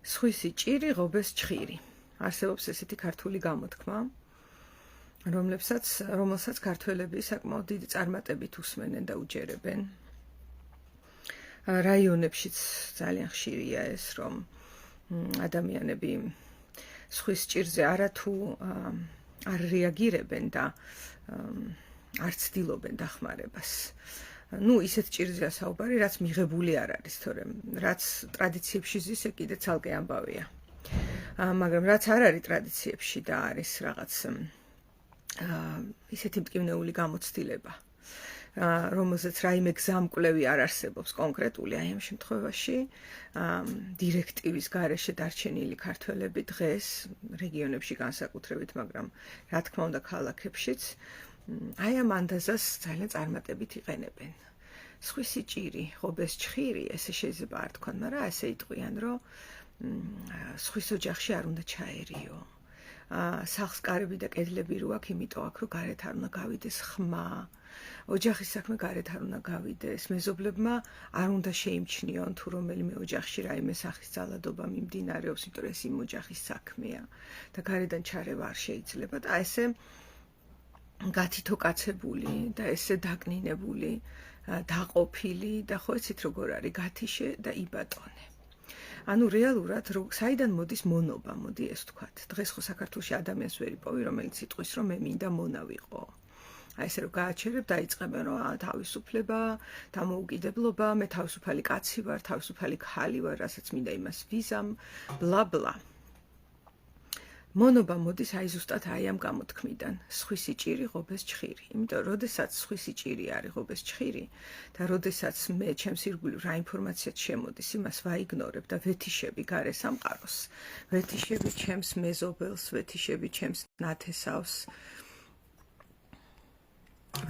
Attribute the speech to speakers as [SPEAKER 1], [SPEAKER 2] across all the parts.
[SPEAKER 1] სხვისი ჭირი, ღობეს ჩხირი. არსებობს ესეთი ქართული გამოთქმა, რომელსაც ქართველები საკმაოდ დიდი წარმატებით უსმენენ და უჯერებენ. რაიონებშიც ძალიან ხშირია ეს, რომ ადამიანები სხვის ჭირზე არათუ არ რეაგირებენ და არ ცდილობენ დახმარებას. ისეთ ჭირზეა საუბარი, რაც მიღებული არ არის, თორემ რაც ტრადიციებში ზის, ეგ კიდე ცალკე ამბავია. მაგრამ რაც არ არის ტრადიციებში და არის რაღაც ისეთი მტკივნეული გამოცდილება, რომელზეც რაიმე გზამკვლევი არ არსებობს კონკრეტული, აი ამ შემთხვევაში დირექტივის გარეშე დარჩენილი ქართველები დღეს რეგიონებში განსაკუთრებით, მაგრამ რა თქმა უნდა ქალაქებშიც აი ამ ანდაზას ძალიან წარმატებით იყენებენ. სხვისი ჭირი, ღობეს ჩხირი, ესე შეიძლება არ თქვან, მაგრამ ასე იტყვიან, რომ სხვის ოჯახში არ უნდა ჩაერიო. სახლს კარები და კედლები რო აქვს, იმიტომ აქ რომ გარეთ არ უნდა გავიდეს ხმა. ოჯახის საქმე გარეთ არ უნდა გავიდეს. მეზობლებმა არ უნდა შეიმჩნიონ თუ რომელიმე ოჯახში რაიმე სახის ძალადობა მიმდინარეობს, იმიტომ რომ ეს იმ ოჯახის საქმეა და გარედან ჩარევა არ შეიძლება და ესე გათითოკაცებული და ესე დაკნინებული, დაყოფილი და ხო იცით როგორ არის გათიშე და იბატონე. ანუ რეალურად საიდან მოდის მონობა, მოდი ეს ვთქვათ. დღეს ხო საქართველოში ადამიანს ვერ იპოვი, რომელიც იტყვის, რომ მე მინდა მონა ვიყო. აი ესე რომ გააჩერებ, დაიწყებენ რომ თავისუფლება, დამოუკიდებლობა, მე თავისუფალი კაცი ვარ, თავისუფალი ქალი ვარ, რასაც მინდა იმას ვიზამ, ბლა ბლა. მონობა მოდის აი ზუსტად აი ამ გამოთქმიდან, სხვისი ჭირი, ღობეს ჩხირი. იმიტომ როდესაც სხვისი ჭირი არის ღობეს ჩხირი და როდესაც მე ჩემს ირგვლივ რა ინფორმაციაც შემოდის, იმას ვაიგნორებ და ვეთიშები გარე სამყაროს, ვეთიშები ჩემს მეზობელს, ვეთიშები ჩემს ნათესავს,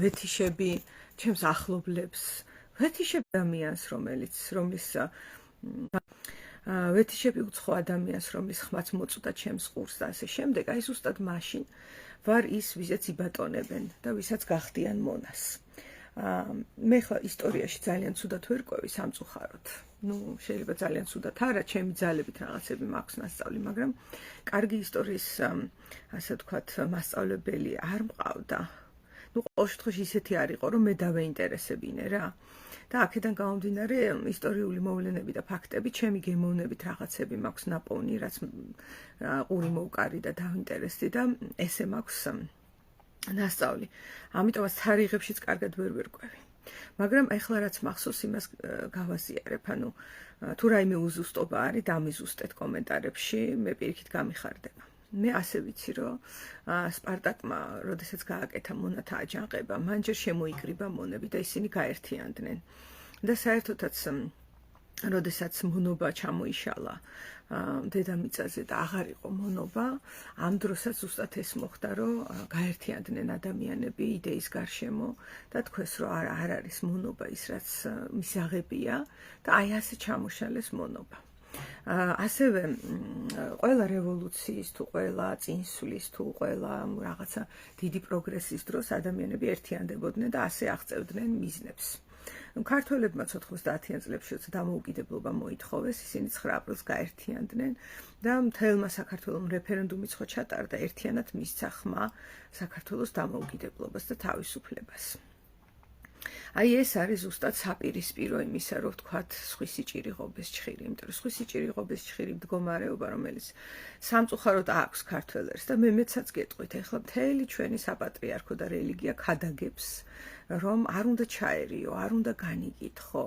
[SPEAKER 1] ვეთიშები ჩემს ახლობლებს, ვეთიშები ადამიანს, რომლის ვეთიშები უცხო ადამიანს, რომლის ხმაც მოწვდა ჩემს ყურს და ასე შემდეგ, აი ზუსტად მაშინ ვარ ის, ვისაც იბატონებენ და ვისაც გახდიან მონას. მე ხო ისტორიაში ძალიან ცუდად ვერკვევი სამწუხაროდ. შეიძლება ძალიან ცუდად არა, ჩემი ძალებით რაღაცები მაქვს მასწავლი, მაგრამ კარგი ისტორიის, ასე ვთქვათ, მასწავლებელი არ მყავდა. ყოველ შემთხვევაში ისეთი არ იყო, რომ მე დავეინტერესებინე რა. და აქედან გამომდინარე ისტორიული მოვლენები და ფაქტები, ჩემი გემოვნებით რაღაცები მაქვს ნაპოვნი, რაც ყური მოვკარი და დავინტერესდი და ესე მაქვს ნასწავლი. ამიტომაც თარიღებშიც კარგად ვერ ვერკვევი. მაგრამ ეხლა რაც მახსოვს, იმას გავაზიარებ, ანუ თუ რაიმე უზუსტობა არის, დამიზუსტეთ კომენტარებში, მე პირიქით გამიხარდება. მე ასე ვიცი, რომ სპარტაკმა, როდესაც გააკეთა მონათა აჯანყება, მან ჯერ შემოიკრიბა მონები და ისინი გაერთიანდნენ. და საერთოდაც, როდესაც მონობა ჩამოიშალა დედამიწაზე და აღარ იყო მონობა, ამ დროსაც ზუსტად ეს მოხდა, რომ გაერთიანდნენ ადამიანები იდეის გარშემო და თქვეს, რომ არ არის მონობა ის, რაც მისაღებია და აი ასე ჩამოშალეს მონობა. ასევე ყველა რევოლუციის თუ ყველა წინსვლის თუ ყველა რაღაცა დიდი პროგრესის დროს ადამიანები ერთიანდებოდნენ და ასე აღწევდნენ მიზნებს. ქართველებმა 90-იან წლებშიც დამოუკიდებლობა მოითხოვეს, ისინი 9 აპრილს გაერთიანდნენ და მთელმა საქართველომ რეფერენდუმიც ხო ჩატარდა, ერთიანად მისცა ხმა საქართველოს დამოუკიდებლობას და თავისუფლებას. აი ეს არის ზუსტად საპირისპირო იმისა, რომ ვთქვათ, სხვისი ჭირი, ღობეს ჩხირი, იმიტომ რომ სხვისი ჭირი, ღობეს ჩხირი მდგომარეობა, რომელიც სამწუხაროდ აქვს ქართველებს და მე მეცაც გეტყვით, ეხლა მთელი ჩვენი საპატრიარქო და რელიგია ქადაგებს, რომ არ უნდა ჩაერიო, არ უნდა განიკითხო,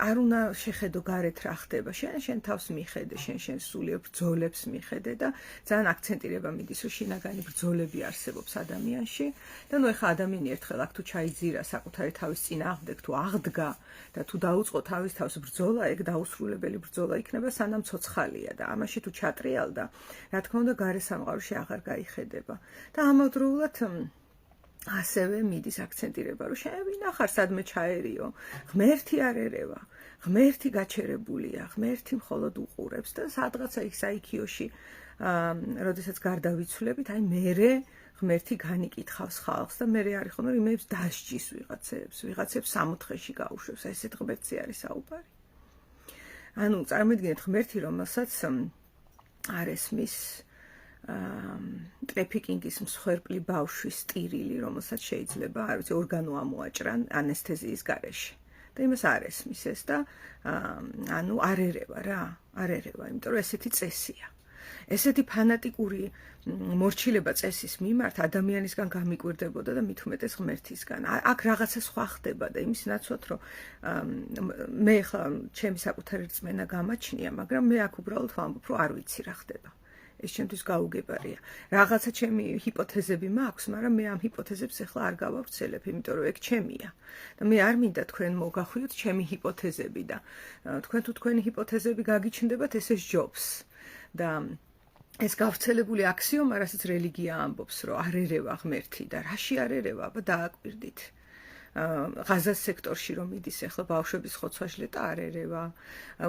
[SPEAKER 1] არ უნდა შეხედო გარეთ რა ხდება, შენ თავს მიხედე, შენ სულიერ ბრძოლებს მიხედე და ძალიან აქცენტირება მიდის, რომ შინაგანი ბრძოლები არსებობს ადამიანში და ეხლა ადამიანი ერთხელ აქ თუ ჩაიძირა საკუთარი თავის წინააღმდეგ, თუ აღდგა და თუ დაუწყო თავის თავს ბრძოლა, ეგ დაუსრულებელი ბრძოლა იქნება, სანამ ცოცხალია და ამაში თუ ჩატრიალდა, რა თქმა უნდა, გარე სამყაროში აღარ გაიხედება და ამავდროულად ასევე მიდის აქცენტირება, რომ შენ ვინახარ სადმე ჩაერიო, ღმერთი არ ერევა, ღმერთი გაჩერებულია, ღმერთი მხოლოდ უყურებს და სადღაცა იქ საიქიოში, როდესაც გარდავიცვლებით, აი მერე ღმერთი განიკითხავს ხალხს და მერე არის ხოლმე იმებს დასჯის ვიღაცებს 60-ში გაუშვებს, აი ესეთ ღმერთზე არის საუბარი. ანუ წარმოიდგინეთ ღმერთი, რომელსაც არ ესმის ტრეფიკინგის მსხვერპლი ბავშვის ტირილი, რომელსაც შეიძლება, არ ვიცი, ორგანო ამოაჭრან ანესთეზიის გარეშე. და იმას არ ესმის ეს და ანუ არ ერევა რა, არ ერევა, იმიტომ რომ ესეთი წესია. ესეთი ფანატიკური მორჩილება წესის მიმართ ადამიანისგან გამიკვირდებოდა და მით უმეტეს ღმერთისგან. აქ რაღაცა სხვა ხდება და იმის ნაცვლად რომ მე ხა ჩემი საკუთარი რწმენა გამაჩნია, მაგრამ მე აქ უბრალოდ ვამბობ, რომ არ ვიცი რა ხდება. ეს ჩემთვის გაუგებარია. რაღაცა ჩემი ჰიპოთეზები მაქვს, მაგრამ მე ამ ჰიპოთეზებს ახლა არ გავავრცელებ, იმიტომ რომ ეგ ჩემია. და მე არ მინდა თქვენ მოგახვიოთ ჩემი ჰიპოთეზები და თქვენ თუ თქვენი ჰიპოთეზები გაგიჩნდებათ, ესე ჯობს. და ეს გავრცელებული აქსიომა, რასაც რელიგია ამბობს, რომ არ ერევა ღმერთი და რაში არ ერევა, აბა დააკვირდით. ღაზას სექტორში რომ მიდის ახლა ბავშვების ხოცვა-ჟლეტა არ ერევა.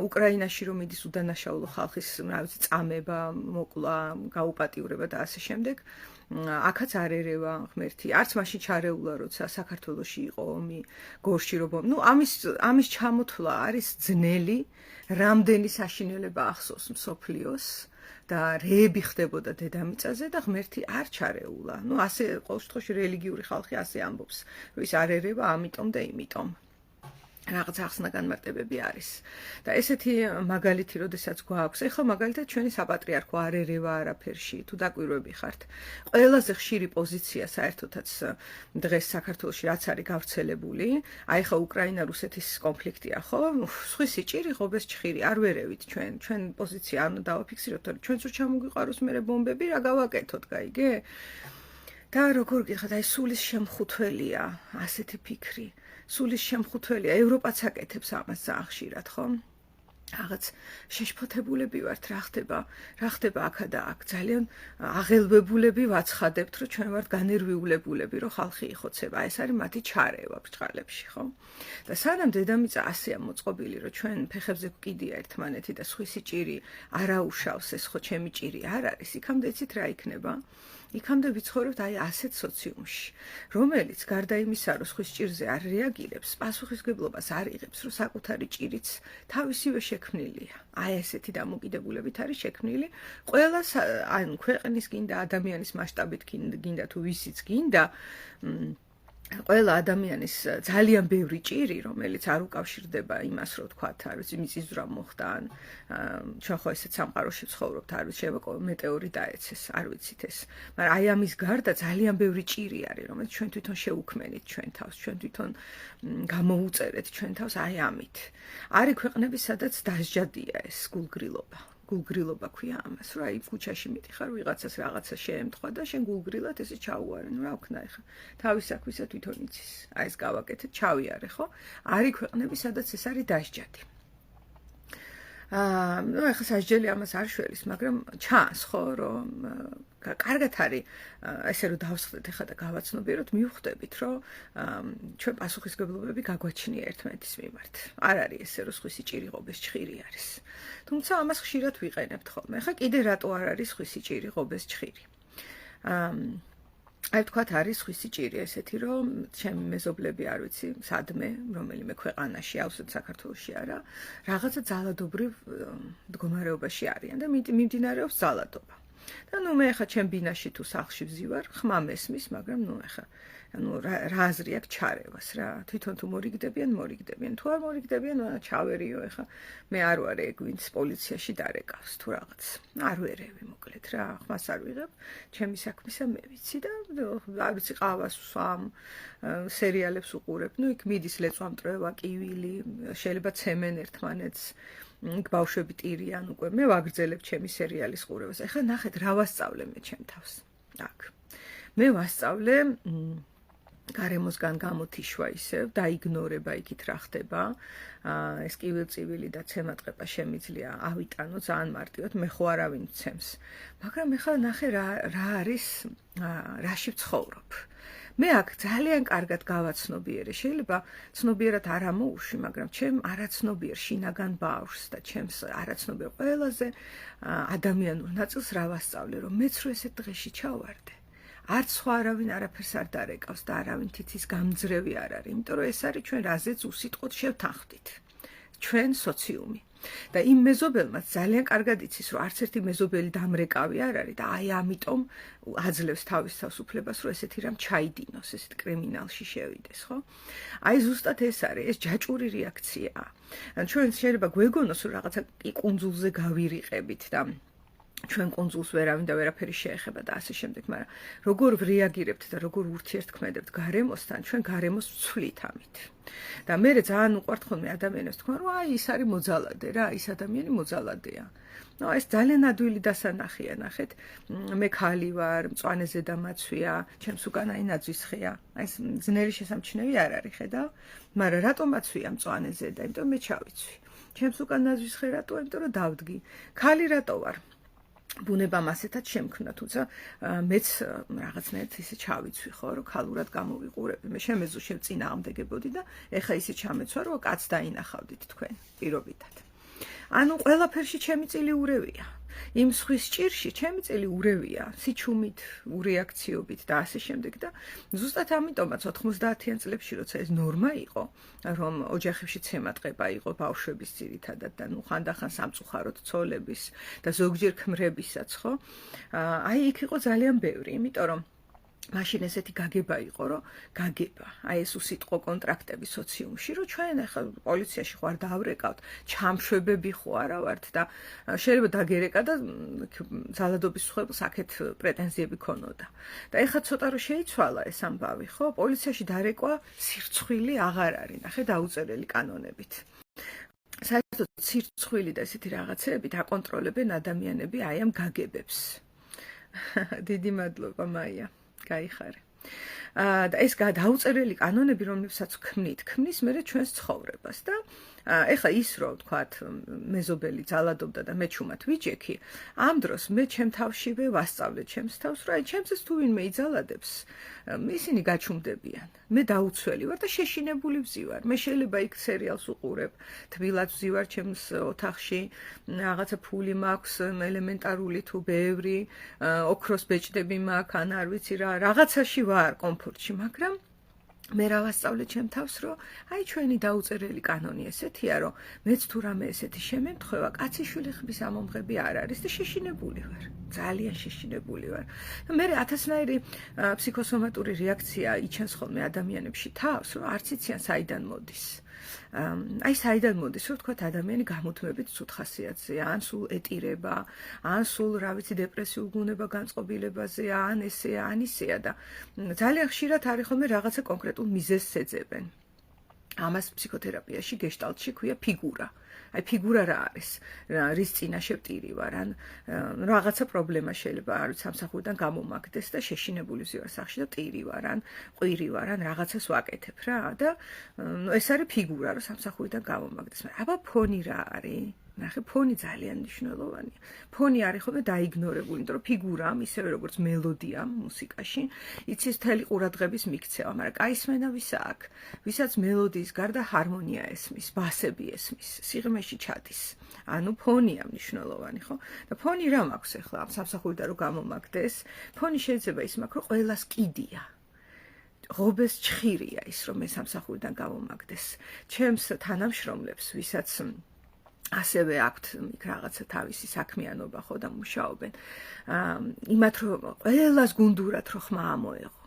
[SPEAKER 1] უკრაინაში რომ მიდის უდანაშაულო ხალხის, რა ვიცი, წამება, მოკლა, გაუპატიურება და ასე შემდეგ. აქაც არ ერევა ღმერთი. არც მაშინ ჩარეულა, როცა საქართველოში იყო ომი, გორში რომ ამის ჩამოთვლა არის ძნელი, რამდენი საშინელება ახსოვს მსოფლიოს. და რეები ხდებოდა დედამიწაზე და ღმერთი არ ჩარეულა. ასე ყოველ შემთხვევაში რელიგიური ხალხი ასე ამბობს, რომ ის არ ერევა ამიტომ და იმიტომ. რაღაც ახსნა განმარტებები არის. და ესეთი მაგალითი, როდესაც გვაქვს, ეხლა მაგალითად ჩვენი საპატრიარქო არ ერევა არაფერში, თუ დაკვირვები ხართ. ყველაზე ხშირი პოზიცია საერთოდაც დღეს საქართველოში რაც არის გავრცელებული, აი ხა უკრაინა-რუსეთის კონფლიქტია, ხო? სხვისი სიჭირი, ღობეს ჩხირი, არ ვერევით ჩვენ პოზიცია არ უნდა დავაფიქსიროთ, რომ ჩვენც ურ ჩამოგვიყვაროს მერე ბომბები, რა გავაკეთოთ, გაიგე? და როგორ გითხათ, აი სულის შემხუთველია ასეთი ფიქრი. სულის შემხუთველია, ევროპაც აკეთებს ამას ძალიან ხშირად, ხო? რაღაც შეშფოთებულები ვართ, რა ხდება აქა და აქ. ძალიან აღელვებულები ვაცხადებთ, რომ ჩვენ ვართ განერვიულებულები, რომ ხალხი იხოცება. ეს არის მათი ჩარევა ბრჭყალებში, ხო? და სანამ დედამიწა ასეა მოწყობილი, რომ ჩვენ ფეხებზე გვკიდია ერთმანეთი და სხვისი ჭირი არაუშავს, ეს ხო ჩემი ჭირი არ არის, იქამდე იცით რა იქნება? იქამდე ვიცხოვრებთ აი ასეთ სოციუმში, რომელიც გარდა იმისა, რომ სხვის ჭირზე არ რეაგირებს, პასუხისმგებლობას არ იღებს, რომ საკუთარი ჭირიც თავისივე შექმნილია. აი ესეთი დამოკიდებულებით არის შექმნილი ყველა ანუ ქვეყნის გინდა ადამიანის მასშტაბით გინდა თუ ვისიც გინდა ყველა ადამიანის ძალიან ბევრი ჭირი, რომელიც არ უკავშირდება იმას, რომ თქვათ, არ ვიცი, მიწისძვრა მოხდა, ან ჩვენ ხო ესეც სამყაროში ვცხოვრობთ, არ ვიცი, მეტეორი დაეცეს, არ ვიცით ეს. მაგრამ აი ამის გარდა ძალიან ბევრი ჭირი არის, რომელიც ჩვენ თვითონ შეუქმენით ჩვენ თავს, ჩვენ თვითონ გამოუწერეთ ჩვენ თავს აი ამით. არის ქვეყნები, სადაც დასჯადია ეს გულგრილობა ქვია ამას, რა აი ქუჩაში მიდიხარ, ვიღაცას რაღაცა შეემთხვა და შენ გულგრილად ესე ჩაუარენ, რა ვქნა ეხა. თავის საქმისა თვითონ იცის. აი ეს გავაკეთეთ, ჩავიარე, ხო? არის ქვეყნები, სადაც ეს არის დასჯადი. ეხა სასჯელი ამას არ შველის, მაგრამ ჩანს, ხო, რომ კარგად არის ესე რომ დავსხდეთ ეხა და გავაცნობიეროთ, მივხვდებით, რომ ჩვენ პასუხისმგებლობები გაგვაჩნია ერთმანეთის მიმართ. არ არის ესე, რომ სხვისი ჭირი ღობეს ჩხირი არის. თუმცა ამას ხშირად ვიყენებთ ხოლმე. ეხა კიდე რატო არ არის სხვისი ჭირი ღობეს ჩხირი? აი თქვათ არის სხვისი ჭირი ესეთი, რომ ჩემი მეზობლები არ ვიცი, სადმე, რომელიმე ქვეყანაში, ავსეთ საქართველოში არა, რაღაცა ძალადობრივ მდგომარეობაში არიან და მიმდინარეობს ძალადობა. და მე ხა ჩემ ბინაში თუ სახლში ვზივარ, ხმა მესმის, მაგრამ ხა რა აზრი აქვს ჩარევას რა. თვითონ თუ მორიგდებიან, თუ არ მორიგდებიან, ჩავერიო ხა. მე არ ვარ ეგ, ვინც პოლიციაში დარეკავს თუ რაღაც. არ ვერევი მოკლედ რა, ხმას არ ვიღებ. ჩემი საქმისა მე ვიცი და არ ვიცი ყავას ვსვამ, სერიალებს უყურებ. იქ მიდის ლეწვამტრევა, კივილი, შეიძლება ცემენ ერთმანეთს. იქ ბავშვები ტირიან უკვე, მე ვაგრძელებ ჩემი სერიალის ყურებას. ეხლა ნახეთ, რა ვასწავლე მე ჩემ თავს. აქ. მე ვასწავლე გარემოსგან გამოთიშვა ისევ, დაიგნორება იქით რა ხდება. ეს კივილწივილი და ცემატყეპა შემიძლია ავიტანო ძალიან მარტივად, მე ხო არავინ მცემს. მაგრამ ეხლა ნახე რა არის, რაში ვცხოვრობ. მე აქ ძალიან კარგად გავაცნობიერე, შეიძლება ცნობიერად არ ამოუშვი, მაგრამ ჩემ არაცნობიერ შინაგან ბავშვს და ჩემს არაცნობიერ ყველაზე ადამიანურ ნაწილს რა ვასწავლე, რომ მეც რო ესეთ დღეში ჩავარდე. არც სხვა არავინ არაფერს არ დარეკავს და არავინ თითის გამძრევი არ არის, იმიტომ რომ ეს არის ჩვენ რაზეც უსიტყვოდ შევთანხმდით. ჩვენ სოციუმი. და იმ მეზობელმაც ძალიან კარგად იცის, რომ არც ერთი მეზობელი დამრეკავი არ არის და აი ამიტომ აძლევს თავის თავისუფლებას, რომ ესეთი რამ ჩაიდინოს, ესეთ კრიმინალში შევიდეს, ხო? აი ზუსტად ეს არის, ეს ჯაჭვური რეაქციაა. ჩვენ შეიძლება გვეგონოს, რომ რაღაცა კუნძულზე გავირიყებით და ჩვენ კუნძულს ვერავინ და ვერაფერი შეეხება და ასე შემდეგ, მაგრამ როგორ რეაგირებთ და როგორ ურთიერთქმედებთ გარემოსთან, ჩვენ გარემოს ვცვლით ამით. და მე ძალიან უყვართ ხოლმე ადამიანებს თქვა, რომ აი ის არის მოძალადე რა, ის ადამიანი მოძალადეა. ნუ ეს ძალიან ადვილი დასანახია, ნახეთ, მე ქალი ვარ, მწვანე ზედამაცვია, ჩემს უკან აი ნაძვის ხეა. აი ეს ძნელი შესამჩნევი არ არის, ხედავ? მაგრამ რატომაც ვია მწვანე ზედა? იმიტომ მე ჩავიცვი. ჩემს უკან ნაძვის ხე რატო? იმიტომ რომ დავდგი. ქალი რატო ვარ? ბუნებამ ასეთად შემქმნა, თუმცა მეც რაღაცნაირად ისე ჩავიცვი, ხო, რომ ქალურად გამოვიყურები. მე შემეძო შემწინააღმდეგებოდი და ეხა ისე ჩამეცვა, რომ კაც დაინახავდით თქვენ პირობითად. ანუ ყველაფერში ჩემი წილი ურევია. იმ სხვის ჭირში ჩემი წილი ურევია, სიჩუმით, ურეაქციობით და ასე შემდეგ და ზუსტად ამიტომაც 90-იან წლებში, როცა ეს ნორმა იყო, რომ ოჯახებში ცემატყება იყო ბავშვების ძირითადად და ნუ ხანდახან სამწუხაროდ ცოლების და ზოგჯერ ქმრებისაც, ხო? აი იქ იყო ძალიან ბევრი, იმიტომ რომ მაშინ ესეთი გაგება იყო, რომ გაგება, აი ეს უსიტყვო კონტრაქტები სოციუმში, რომ ჩვენ ახლა პოლიციაში ხوار დავრეკავთ, ჩამშვებები ხო არა ვართ და შეიძლება დაგერეკა და ძალადობის მსხვერპლს აქეთ პრეტენზიები ქონოდა. და ეხლა ცოტა რომ შეიცვალა ეს ამბავი, ხო, პოლიციაში დარეკვა სირცხვილი აღარ არის, ნახე დაუწერელი კანონებით. საერთოდ სირცხვილი და ესეთი რაღაცეებით აკონტროლებენ ადამიანები აი ამ გაგებებს. დიდი მადლობა მაია. გაიხარე. და ეს დაუწერელი კანონები, რომლებსაც ქმნის მე ჩვენს ცხოვრებას და ეხლა ის რომ ვთქვათ მეზობელი ძალადობდა და მე ჩუმად ვიჯექი, ამ დროს მე ჩემ თავშივე ვასწავლე ჩემს თავს, რომ აი ჩემსაც თუ ვინმე იძალადებს, ისინი გაჩუმდებიან. მე დაუცველი ვარ და შეშინებული ვზივარ. მე შეიძლება იქ სერიალს უყურებ, თბილად ვზივარ ჩემს ოთახში, რაღაცა ფული მაქვს, ელემენტარული თუ ბევრი, ოქროს ბეჭდები მაქვს, ან არ ვიცი რა, რაღაცაში ვარ კომფორტში, მაგრამ მე რა ვასწავლე ჩემ თავს, რომ აი ჩვენი დაუწერელი კანონი ესეთია, რომ მეც თუ რამე ესეთი შემემთხვევა, კაციშვილი ხმის ამომღები არ არის და შეშინებული ვარ. ძალიან შეშინებული ვარ. და მე ათასნაირი ფსიქოსომატური რეაქცია იჩენს ხოლმე ადამიანებში თავს, რომ არც იციან საიდან მოდის. აი საიდან მოდის, რომ თქვათ ადამიანი გამოთმებით ცუდ ხასიათზეა, ან სულ ეტირება, ან სულ რა ვიცი დეპრესიულ გუნება განწყობილებაზეა, ან ესეა, ან ისეა და ძალიან ხშირად არის ხოლმე რაღაცა კონკრეტულ მიზეზს ეძებენ. ამას ფსიქოთერაპიაში გეშტალტში ქვია ფიგურა. აი ფიგურა რა არის? რის წინაშე ვტირი ვარ, ან რაღაცა პრობლემა შეიძლება არ ვიცი სამსახურიდან გამომაგდეს და შეშინებული ვზივარ სახში და ტირი ვარ, ან ყვირი ვარ, ან რაღაცას ვაკეთებ რა და ეს არის ფიგურა, რომ სამსახურიდან გამომაგდეს. მაგრამ აბა ფონი რა არის? ნახე, ფონი ძალიან მნიშვნელოვანია. ფონი არის ხოლმე დაიგნორებული, იმიტომ რომ ფიგურამ, ისევე როგორც მელოდიამ მუსიკაში, იცის მთელი ყურადღების მიქცევა, მაგრამ კაი სმენა ვისა აქვს, ვისაც მელოდიის გარდა ჰარმონია ესმის, ბასები ესმის, სიღრმეში ჩადის. ანუ ფონია მნიშვნელოვანი, ხო? და ფონი რა მაქვს ახლა ამ სამსახურიდან რომ გამომაგდეს? ფონი შეიძლება ის მაქვს, რომ ყველას კიდია. ღობეს ჩხირია ის, რომ მე სამსახურიდან გამომაგდეს. ჩემს თანამშრომლებს, ვისაც ასევე აქვთ იქ რაღაცა თავისი საქმიანობა ხო და მუშაობენ. იმათ რომ ყველას გუნდურად რო ხმა ამოეღო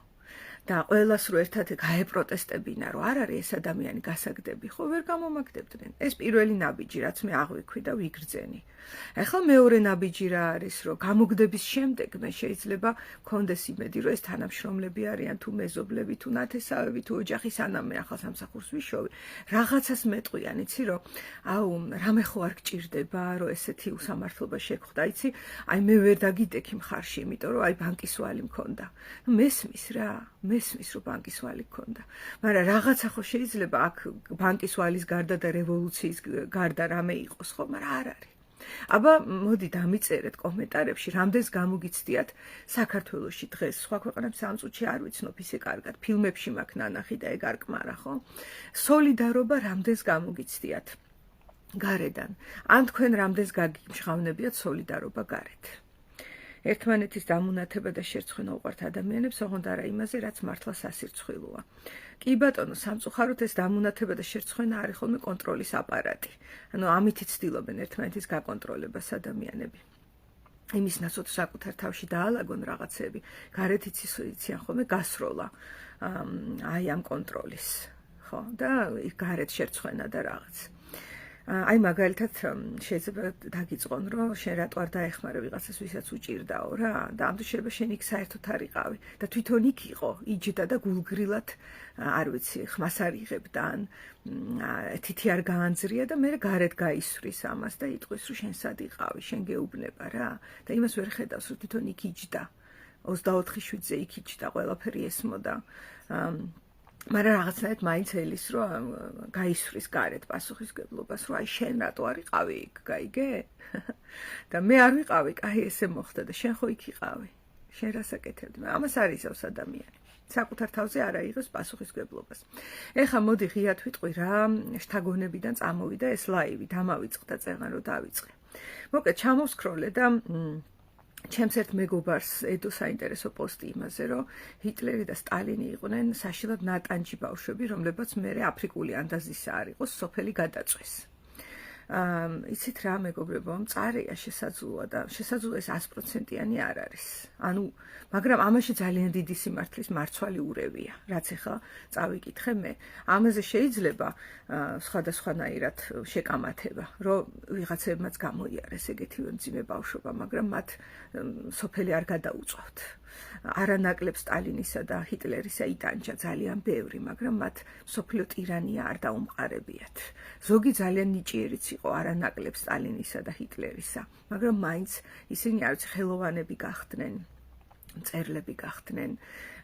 [SPEAKER 1] და ყველას რო ერთად გაეპროტესტებინა, რომ არ არის ეს ადამიანი გასაგდები, ხო ვერ გამომაგდებდნენ. ეს პირველი ნაბიჯი, რაც მე აღვიქვი და ვიგრძენი. ახლა მეორე ნაბიჯი რა არის, რომ გამოგდების შემდეგ მე შეიძლება მქონდეს იმედი, რომ ეს თანამშრომლები არიან თუ მეზობლები, თუ ნათესავები, თუ ოჯახი, სანამ მე ახალ სამსახურს ვიშოვი, რაღაცას მეტყვიან, იცი რომ აუ, რამე ხო არ გჭირდება, რომ ესეთი უსამართლობა შეგხვდა, იცი? აი მე ვერ დაგიტექი მხარში, იმიტომ რომ აი ბანკის ვალი მქონდა. მესმის რა, მესმის რომ ბანკის ვალი მქონდა. მაგრამ რაღაცა ხო შეიძლება აქ ბანკის ვალის გარდა და რევოლუციის გარდა რამე იყოს ხო, მაგრამ არ არის. აბა მოდი დამიწერეთ კომენტარებში, რამდენს გამოგიცდიათ საქართველოში დღეს. სხვა ქვეყნებში ამ წუთში არ ვიცნობ ისე კარგად. ფილმებში მაქვს ნანახი და ეგ არ კმარა, ხო? სოლიდარობა რამდენს გამოგიცდიათ გარედან. ან თქვენ რამდენს გაგიმჟღავნებიათ სოლიდარობა გარეთ. ერთმანეთის დამუნათება და შერცხვენა უყვართ ადამიანებს, ოღონდ არა იმაზე, რაც მართლა სასირცხვილოა. კი ბატონო, სამწუხაროდ ეს დამუნათება და შერცხვენა არის ხოლმე კონტროლის აპარატი. ანუ ამით ცდილობენ ერთმანეთის გაკონტროლებას ადამიანები. იმის ნაცვლად საკუთარ თავში დაალაგონ რაღაცები, გარეთ იციან ხოლმე გასროლა აი ამ კონტროლის, ხო? და გარეთ შერცხვენა და რაღაც. აი მაგალითად შეიძლება დაგიწყონ, რომ შენ რატო არ დაეხმარე ვიღაცას, ვისაც უჭირდაო რა, და ამ დროს შეიძლება შენ იქ საერთოდ არ იყავი და თვითონ იქ იყო, იჯდა და გულგრილად, არ ვიცი, ხმას არ იღებდა ან თითი არ გაანძრია და მე გარეთ გაისვრის ამას და იტყვის, რომ შენ სად იყავი, შენ გეუბნება რა და იმას ვერ ხედავს, რომ თვითონ იქ იჯდა 24/7-ზე იქ იჯდა, ყველაფერი ესმოდა. მაგრამ რაღაცნაირად მაინც ელის, რომ გაისვრის გარეთ პასუხისგებლობას, რომ აი შენ რატო არ იყავი იქ, გაიგე? და მე არ ვიყავი, კაი ესე მოხდა და შენ ხო იქ იყავი. შენ რას აკეთებდი? ამას არ იზავს ადამიანი. საკუთარ თავზე არ აიღებს პასუხისგებლობას. ეხლა მოდი ღიად ვიტყვი რა, შთაგონებიდან წამოვიდა ეს ლაივი, დამავიწყდა წეღან რომ დავიწყე. მოკლედ ჩამოვსკროლე და ჩემს ერთ მეგობარს ედო საინტერესო პოსტი იმაზე, რომ ჰიტლერი და სტალინი იყვნენ საშინლად ნატანჯი ბავშვები, რომლებაც მერე აფრიკული ანდაზისა არ იყოს, სოფელი გადაწვეს. იცით რა მეგობრებო, მწარეა შესაძლოა და შესაძლოა ეს 100%-იანი არ არის. ანუ, მაგრამ ამაში ძალიან დიდი სიმართლის მარცვალი ურევია, რაც ახლა წავიკითხე მე. ამაზე შეიძლება სხვადასხვანაირად შეკამათება, რომ ვიღაცებმაც გამოიარეს ეგეთივე მძიმე ბავშვობა, მაგრამ მათ სოფელი არ გადაუწვავთ. არანაკლებ სტალინისა და ჰიტლერისა იტანჯა ძალიან ბევრი, მაგრამ მათ სოფლიო ტირანია არ დაუმყარებიათ. ზოგი ძალიან ნიჭიერიც იყო არანაკლებ სტალინისა და ჰიტლერისა, მაგრამ მაინც ისინი არ ვიცი ხელოვანები გახდნენ, მწერლები გახდნენ,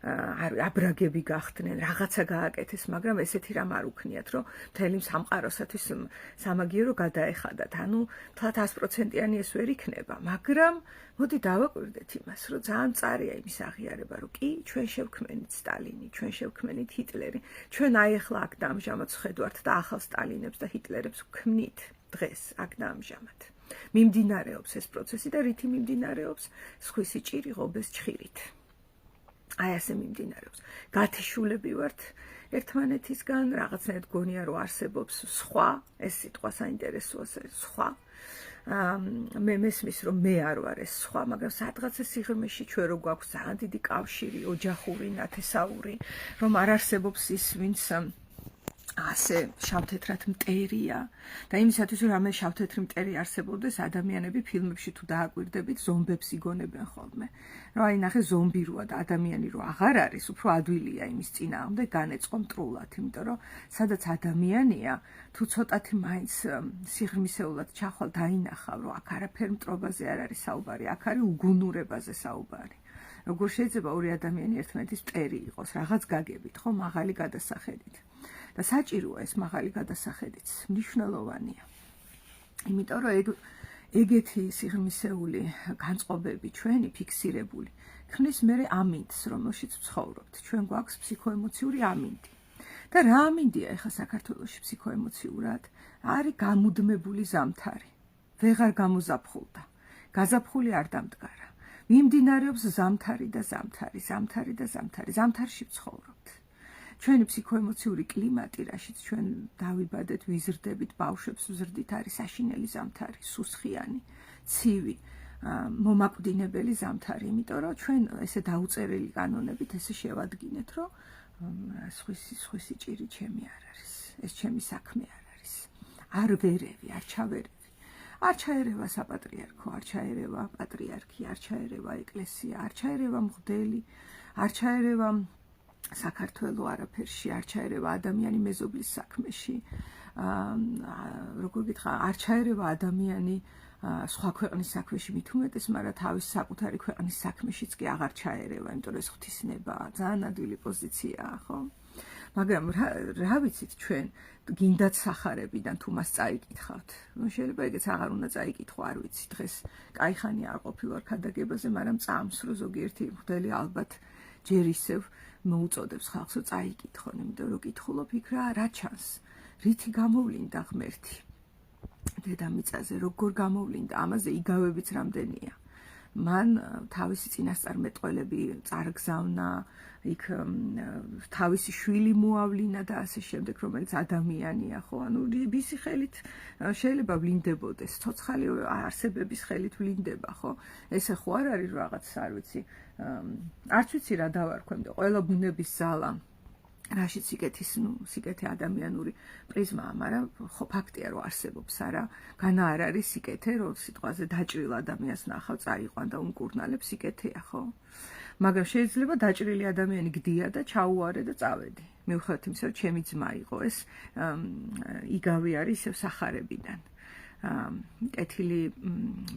[SPEAKER 1] აბრაგები გახდნენ, რაღაცა გააკეთეს, მაგრამ ესეთი რამ არ უქნიათ, რომ მთელი სამყაროსათვის სამაგიერო გადაეხადათ. ანუ თლათ 100%-იანი ეს ვერ იქნება, მაგრამ მოდი დავაკვირდეთ იმას, რომ ძალიან მწარეა იმის აღიარება, რომ კი, ჩვენ შევქმნით სტალინი, ჩვენ შევქმნით ჰიტლერი, ჩვენ აი ახლა აქ და ამჟამად ვხედავთ და ახალ სტალინებს და ჰიტლერებს ვქმნით დღეს აქ და ამჟამად. მიმდინარეობს ეს პროცესი და რითი მიმდინარეობს? სხვისი ჭირი ღობეს ჩხირით. აი ასე მიმდინარეობს. გათიშულები ვართ ერთმანეთისგან, რაღაცნაირად გონია რომ არსებობს სხვა, ეს სიტყვა საინტერესოა, სხვა. მე მესმის რომ მე არ ვარ ეს სხვა, მაგრამ სადღაცა სიღრმეში ჩვენ რო გვაქვს ძალიან დიდი კავშირი, ოჯახური, ნათესაური, რომ არ არსებობს ის, ვინც ასე შავთეთრად მტერია და იმისათვის რომ ამე შავთეთრი მტერი არსებობდეს, ადამიანები ფილმებში თუ დააკვირდებით ზომბებს იგონებენ ხოლმე. რომ აი ნახე ზომბი როა და ადამიანი რო აღარ არის, უფრო ადვილია იმის წინააღმდეგ განეწყო მტრულად, იმიტომ რომ სადაც ადამიანია, თუ ცოტათი მაინც სიღრმისეულად ჩახვალ დაინახავ, რომ აქ არაფერ მტრობაზე არ არის საუბარი, აქ არის უგუნურებაზე საუბარი. როგორ შეიძლება ორი ადამიანი ერთმანეთის მტერი იყოს, რაღაც გაგებით, ხო, მაღალი გადასახედით. და საჭიროა ეს მაღალი გადასახედიც, მნიშვნელოვანია. იმიტომ რომ ეგეთი სიღრმისეული განწყობები ჩვენი ფიქსირებული ქმნის მერე ამინდს, რომელშიც ვცხოვრობთ. ჩვენ გვაქვს ფსიქოემოციური ამინდი. და რა ამინდია ეხლა საქართველოში ფსიქოემოციურად? არის გამუდმებული ზამთარი. ვეღარ გამოზაფხულდა. გაზაფხული არ დამდგარა. მიმდინარეობს ზამთარი და ზამთარი, ზამთარი და ზამთარი. ზამთარში ვცხოვრობთ. ჩვენი ფსიქოემოციური კლიმატი, რაშიც ჩვენ დავიბადეთ, ვიზრდებით, ბავშვებს ვზრდით, არის საშინელი ზამთარი, სუსხიანი, ცივი, მომაკვდინებელი ზამთარი, იმიტომ რომ ჩვენ ესე დაუწერელი კანონებით ესე შევადგინეთ, რომ სხვისი ჭირი ჩემი არ არის, ეს ჩემი საქმე არ არის. არ ვერევი, არ ჩავერევი. არ ჩაერევა საპატრიარქო, არ ჩაერევა პატრიარქი, არ ჩაერევა ეკლესია, არ ჩაერევა მღვდელი, არ ჩაერევა საქართველო არაფერში, არ ჩაერევა ადამიანი მეზობლის საქმეში, როგორ გითხრა, არ ჩაერევა ადამიანი სხვა ქვეყნის საქმეში მით უმეტეს, მაგრამ თავის საკუთარი ქვეყნის საქმეშიც კი აღარ ჩაერევა, იმიტომ რომ ეს ღვთისნებაა, ძალიან ადვილი პოზიციაა, ხო? მაგრამ რა ვიცით ჩვენ, გინდათ სახარებიდან თუ მას წაიკითხავთ. ნუ შეიძლება ეგეც აღარ უნდა წაიკითხო, არ ვიცი, დღეს კაი ხანი არ ყოფილვარ ქადაგებაზე, მაგრამ წამს რომ ზოგიერთი მღვდელი ალბათ ჯერ ისევ მოუწოდებს ხალხს რომ წაიკითხონ, იმიტომ რომ კითხულობ იქ რა ჩანს, რითი გამოვლინდა ღმერთი დედამიწაზე, როგორ გამოვლინდა, ამაზე იგავებიც რამდენია. მან თავისი წინასწარმეტყველები წარგზავნა, იქ თავისი შვილი მოავლინა და ასე შემდეგ, რომელიც ადამიანია, ხო? ანუ რიბისი ხელით შეიძლება ვლინდებოდეს, ცოცხალი არსებების ხელით ვლინდება, ხო? ესე ხო არ არის რაღაც, არ ვიცი, არც ვიცი რა დავარქვენ, ყველა ბუნების ზალა რაშიც სიკეთე ადამიანური პრიზმაა, მაგრამ ხო ფაქტია, რომ არსებობს, არა? განა არ არის სიკეთე, რომ სიტყვაზე დაჭრილ ადამიანს ნახავ, წაიყვან და უმკურნალებ, სიკეთეა, ხო? მაგრამ შეიძლება დაჭრილი ადამიანი გდია და ჩაუარე და წავედი. მიუხედავად იმისა, რომ ჩემი ძმა იყო ეს, იგავი არის ისევ სახარებიდან. კეთილი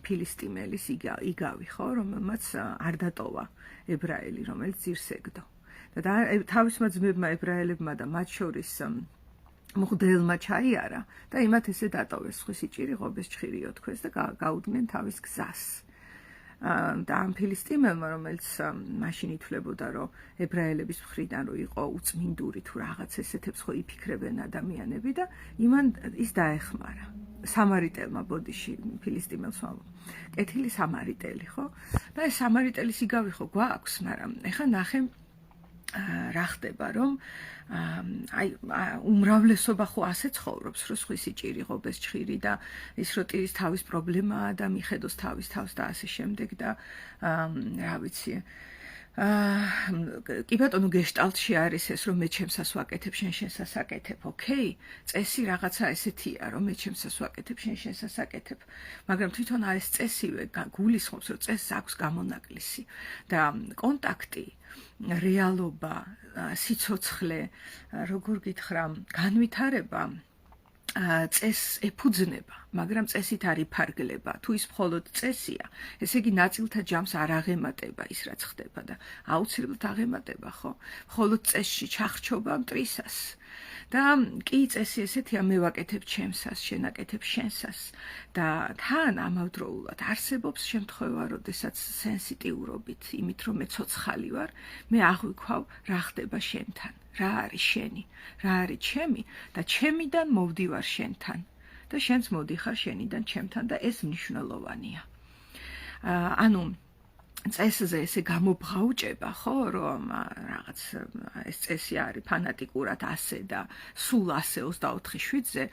[SPEAKER 1] ფილისტიმელის იგავი, ხო, რომელმაც არ დატოვა ებრაელი, რომელიც ძირს ეგდო. და თავისმა ძმებმა ებრაელებმა და მათ შორის მღვდელმა ჩაიარა და იმათ ესე დატოვეს სხვისი ჭირი ღობეს ჩხირიო თქვეს და გაუდგნენ თავის გზას. და ამ ფილისტიმელმა, რომელიც მაშინ ითვლებოდა, რომ ებრაელების მხრიდან რომ იყო უწმინდური თუ რაღაც ესეთებს ხო იფიქრებენ ადამიანები და იმან ის დაეხმარა. სამარიტელმა ბოდიში ფილისტიმელს კეთილი სამარიტელი, ხო? და ეს სამარიტელის იგავი ხო გვაქვს, მაგრამ ეხლა ნახე რა ხდება, რომ უმრავლესობა ხო ასე ცხოვრობს, რომ სხვისი ჭირი ღობეს ჩხირი და ის რო ტირის თავის პრობლემაა და მიხედოს თავის თავს და ასე შემდეგ და რა ვიცი კი ბატონო გეშტალტში არის ეს რომ მე ჩემსას ვაკეთებ შენ შენსას აკეთებ, ოკეი? წესი რაღაცა ესეთია, რომ მე ჩემსას ვაკეთებ შენ შენსას აკეთებ, მაგრამ თვითონ ეს წესივე გულისხმობს, რომ წესს აქვს გამონაკლისი და კონტაქტი, რეალობა, სიცოცხლე, როგორ გითხრა, განვითარება წესს ეფუძნება, მაგრამ წესით არ იფარგლება. თუ ის მხოლოდ წესია, ესე იგი ნაწილთა ჯამს არ აღემატება ის რაც ხდება და აუცილებლად აღემატება, ხო? მხოლოდ წესში ჩახრჩობა მტრისას. და კი წესი ესეთია, მე ვაკეთებ ჩემსას, შენ აკეთებ შენსას და თან ამავდროულად არსებობს შემთხვევა, როდესაც სენსიტიურობით, იმით რომ მე ცოცხალი ვარ, მე აღვიქვავ რა ხდება შენთან. რა არის შენი, რა არის ჩემი და ჩემიდან მოვდივარ შენთან და შენც მოდიხარ შენიდან ჩემთან და ეს მნიშვნელოვანია. ანუ წესზე ესე გამობღაუჭება, ხო, რომ რაღაც ეს წესი არის ფანატიკურად ასე და სულ ასე 24/7-ზე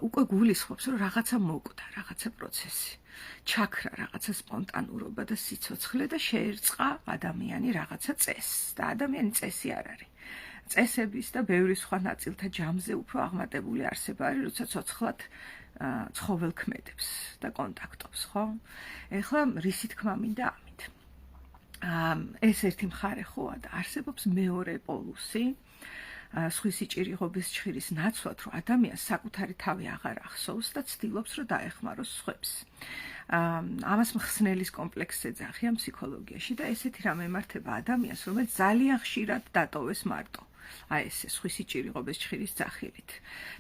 [SPEAKER 1] უკვე გულისხმობს, რომ რაღაცა მოკვდა, რაღაცა პროცესი. ჩაქრა რაღაცა სპონტანურობა და სიცოცხლე და შეერწყა ადამიანი რაღაცა წესს და ადამიანი წესი არ არის. წესების და ბევრი სხვა ნაწილთა ჯამზე უფრო აღმატებული არსება არის, როცა ცოცხლად ცხოველ ქმედებს და კონტაქტობს, ხო? ეხლა რისი თქმა მინდა ამით. ეს ერთი მხარე ხოა და არსებობს მეორე პოლუსი, სხვისი ჭირი ღობის ჩხირის ნაცვლად, რომ ადამიანს საკუთარი თავი აღარ ახსოვს და ცდილობს, რომ დაეხმაროს სხვებს. ამას მხსნელის კომპლექსს ეძახიან ფსიქოლოგიაში და ესეთი რამ ემართება ადამიანს, რომელიც ძალიან ხშირად დატოვეს მარტო. აი ესე სხვისი ჭირი ღობის ჩხირის ძახილით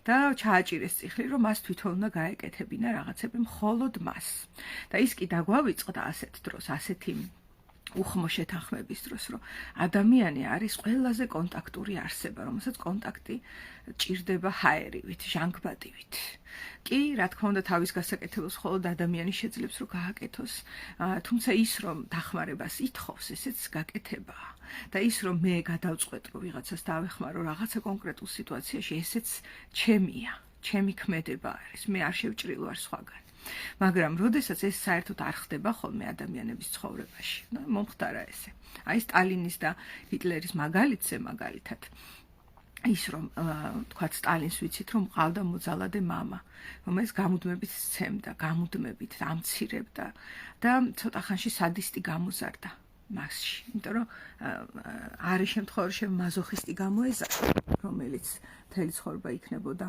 [SPEAKER 1] და ჩააჭირეს წიხლი, რომ მას თვითონ უნდა გაეკეთებინა რაღაცები მხოლოდ მას. და ის კი დაგვავიწყდა ასეთ დროს, ასეთი უხმო შეთანხმების დროს, რომ ადამიანი არის ყველაზე კონტაქტური არსება, რომელსაც კონტაქტი ჭირდება ჰაერივით, ჟანგბადივით. კი, რა თქმა უნდა, თავის გასაკეთებელს მხოლოდ ადამიანი შეძლებს, რომ გააკეთოს, თუმცა ის, რომ დახმარებას ითხოვს, ესეც გაკეთებაა. და ის, რომ მე გადავწყვეტ, რომ ვიღაცას დავეხმარო რაღაცა კონკრეტულ სიტუაციაში, ესეც ჩემია, ჩემი ქმედება არის, მე არ შევჭრილ ვარ სხვაგან. მაგრამ როდესაც ეს საერთოდ არ ხდება ხოლმე ადამიანების ცხოვრებაში, მომხდარა ესე. აი სტალინის და ჰიტლერის მაგალითზე მაგალითად ის რომ თქვა სტალინს ვიცით რომ ყავდა მოძალადე მამა, რომელიც გამუდმებით სცემდა, გამუდმებით ამცირებდა და ცოტა ხანში სადისტი გამოზარდა მასში, იმიტომ რომ არის შემთხვევაში მაზოხისტი გამოეზარდა, რომელიც მთელი ცხოვრება იქნებოდა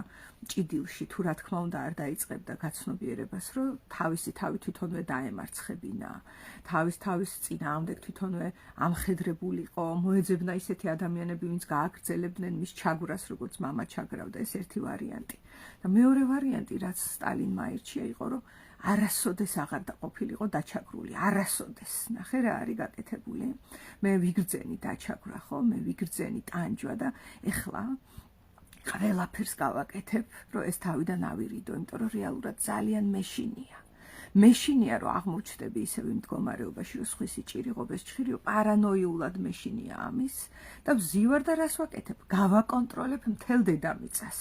[SPEAKER 1] ჭიდილში, თუ რა თქმა უნდა არ დაიწყებდა გაცნობიერებას, რომ თავისი თავი თვითონვე დაემარცხებინა, თავის წინააღმდეგ თვითონვე ამხედრებულიყო, მოეძებნა ისეთი ადამიანები, ვინც გააგრძელებდნენ მის ჩაგვრას, როგორც მამა ჩაგრავდა, ეს ერთი ვარიანტი. და მეორე ვარიანტი, რაც სტალინმა აირჩია, იყო, რომ არასოდეს აღარ ყოფილიყო დაჩაგრული, არასოდეს. ნახე რა არის გაკეთებული. მე ვიგრძენი დაჩაგვრა, ხო? მე ვიგრძენი ტანჯვა და ეხლა ყველაფერს გავაკეთებ, რომ ეს თავიდან ავირიდო, იმიტომ რომ რეალურად ძალიან მეშინია. მეშინია რომ აღმოჩნდები ისევ იმ მდგომარეობაში რომ სხვისი ჭირი ღობეს ჭხირი პარანოიულად მეშინია ამის და ვზივარ და რას ვაკეთებ გავაკონტროლებ მთელ დედამიწას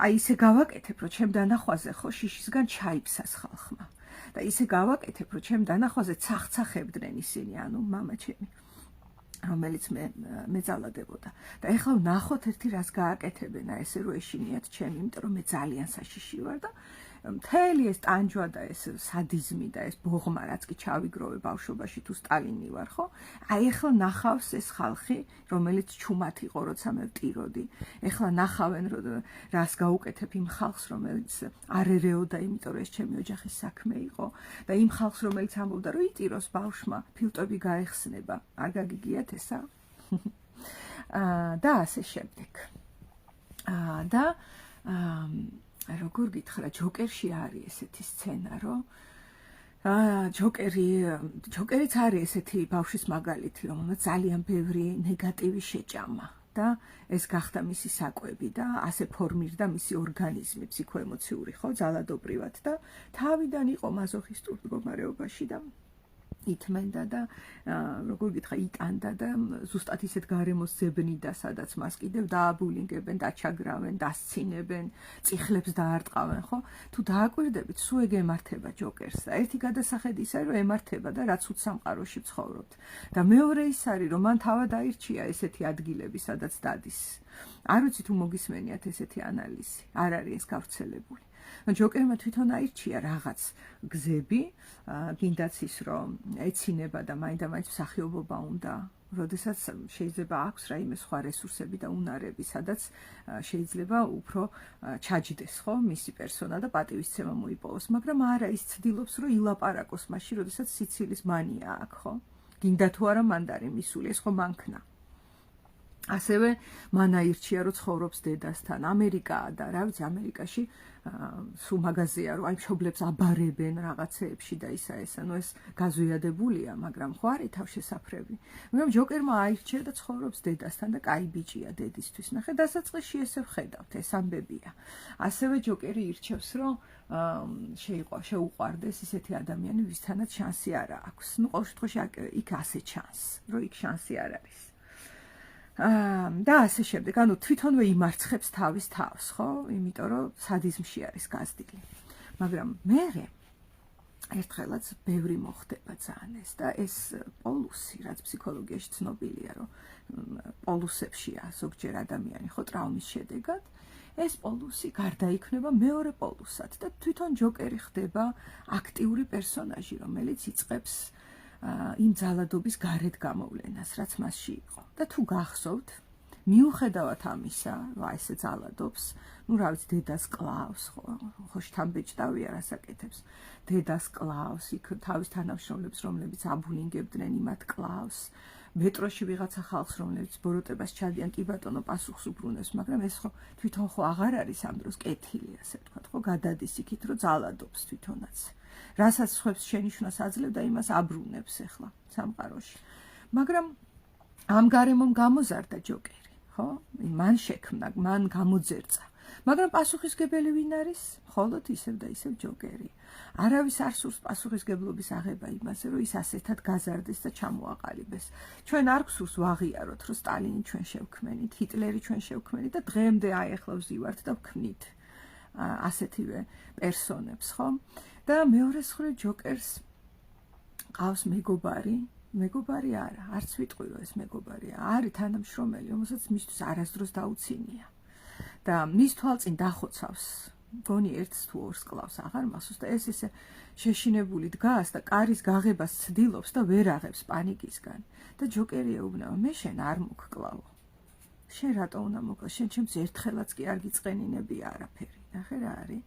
[SPEAKER 1] აი ისე გავაკეთებ რომ ჩემ დანახვაზე ხო შიშისგან ჩაიფსას ხალხმა და ისე გავაკეთებ რომ ჩემ დანახვაზე ცახცახებდნენ ისინი ანუ მამაჩემი რომელიც მეძალადებოდა და ეხლა ვნახოთ ერთი რას გააკეთებენ აი ესე რომ ეშინიათ ჩემი იმიტომ რომ მე ძალიან საშიში ვარ და მთელი ეს ტანჯვა და ეს სადიზმი და ეს ბოღმა რაც კი ჩავიგროვე ბავშვობაში თუ სტალინი ვარ ხო აი ეხლა ნახავს ეს ხალხი რომელიც ჩუმად იყო როცა მე ვტიროდი ეხლა ნახავენ რომ რას გაუკეთებ იმ ხალხს რომელიც არ ერეოდა იმიტომ რომ ეს ჩემი ოჯახის საქმე იყო და იმ ხალხს რომელიც ამბობდა რომ იტიროს ბავშვმა ფილტვები გაეხსნება არ გაგიგიათ ესა და ასე შემდეგ და როგორ გითხრა ჯოკერში არის ესეთი სცენა რომ ჯოკერიც არის ესეთი ბავშვის მაგალითი რომელმაც ძალიან ბევრი ნეგატივი შეჭამა და ეს გახდა მისი საკვები და ასე ფორმირდა მისი ორგანიზმი ფსიქოემოციური ხო ძალადობრივად და თავიდან იყო მაზოხისტურ მდგომარეობაში და ითმენდა და როგორ გითხრა იტანდა და ზუსტად ისეთ გარემოს ზებნიდა სადაც მას კიდევ დააბულინგებენ დაჩაგრავენ დასცინებენ წიხლებს დაარტყავენ ხო თუ დააკვირდებით სულ ეგ ემართება ჯოკერს და ერთი გადასახედი ის არის რომ ემართება და რაც უთსამყაროში ცხოვრობთ და მეორე ის არის რომ მან თავად აირჩია ესეთი ადგილები სადაც დადის არ ვიცი თუ მოგისმენიათ ესეთი ანალიზი არ არის ეს გავრცელებული ჯოკერმა თვითონ აირჩია რაღაც გზები გინდაც ის რომ ეცინება და მაინდა-მაინც მსახიობობა უნდა როდესაც შეიძლება აქვს რაიმე სხვა რესურსები და უნარები სადაც შეიძლება უფრო ჩაჯდეს ხო მისი პერსონა და პატივისცემა მოიპოვოს მაგრამ არა ის ცდილობს რომ ილაპარაკოს მაშინ როდესაც სიცილის მანია აქვს ხო გინდა თუ არა მან არის მისული ეს ხო მანქნა ასევე მან აირჩია რომ ცხოვრობს დედასთან ამერიკაა და რა ვიცი ამერიკაში სულ მაგაზია რომ აი მშობლებს აბარებენ რაღაცეებში და ისა ესა ნუ ეს გაზვიადებულია მაგრამ ხო არის თავშესაფრები მაგრამ ჯოკერმა აირჩია და ცხოვრობს დედასთან და კაი ბიჭია დედისთვის ნახე დასაწყისში ესე ვხედავთ ეს ამბებია ასევე ჯოკერი ირჩევს რომ შეუყვარდეს ისეთი ადამიანი ვისთანაც შანსი არ აქვს ნუ ყოველ შემთხვევაში იქ ასე ჩანს რომ იქ შანსი არ არის და ასე შემდეგ, ანუ თვითონვე იმარცხებს თავის თავს, ხო? იმიტომ რომ სადიზმში არის გაზრდილი. მაგრამ მე ერთხელაც ბევრი მოხდება ძალიან ეს და ეს პოლუსი, რაც ფსიქოლოგიაში ცნობილია, რომ პოლუსებშია ზოგჯერ ადამიანი ხო ტრაუმის შედეგად, ეს პოლუსი გარდაიქმნება მეორე პოლუსად და თვითონ ჯოკერი ხდება აქტიური პერსონაჟი, რომელიც იწყებს იმ ძალადობის გარეთ გამოვლენას, რაც მასში იყო. და თუ გახსოვთ, მიუხედავად ამისა, რომ ესე ძალადობს, ну, რა ვიცი, დედას კლავს, ხო, შთამბეჭდავია რასაკეთებს. დედას კლავს, იქ თავის თანამშრომლებს, რომლებიც აბულინგებდნენ, იმათ კლავს. მეტროში ვიღაცა ხალხს, რომლებიც ბოროტებას ჩადიან, კი ბატონო, პასუხს უბრუნებს, მაგრამ ეს ხო თვითონ ხო აღარ არის ამ დროს კეთილი, ასე ვთქვათ, ხო, გადადის იქით, რომ ძალადობს თვითონაც. რასაც სხვებს შენიშვნას აძლევდა, იმას აბრუნებს ახლა სამყაროში. მაგრამ ამ გარემომ გამოზარდა ჯოკერი, ხო? მან შექმნა, მან გამოძერწა. მაგრამ პასუხისგებელი ვინ არის? მხოლოდ ისევ და ისევ ჯოკერი. არავის არ სურს პასუხისგებლობის აღება იმაზე, რომ ის ასეთად გაზარდეს და ჩამოაყალიბეს. ჩვენ არ გვსურს ვაღიაროთ, რომ სტალინი ჩვენ შევქმენით, ჰიტლერი ჩვენ შევქმენით და დღემდე აი ახლა ვზივართ და ვქმნით ასეთივე პერსონებს, ხო? და მეორე მხრივ ჯოკერს ყავს მეგობარი არა, არც ვიტყვი რომ ეს მეგობარია, არის თანამშრომელი, რომელსაც მისთვის არასდროს დაუცინია. და მის თვალწინ დახოცავს, გონი ერთს თუ ორს კლავს, აღარ მახსოვს და ეს ესე შეშინებული დგას და კარის გაღებას ცდილობს და ვერ აღებს პანიკისგან. და ჯოკერი ეუბნება, მე შენ არ მოგკლავო. შენ რატო უნდა მოკლას? შენ ჩემს ერთხელაც კი არ გიწყენინები არაფერი. ნახე რა არის?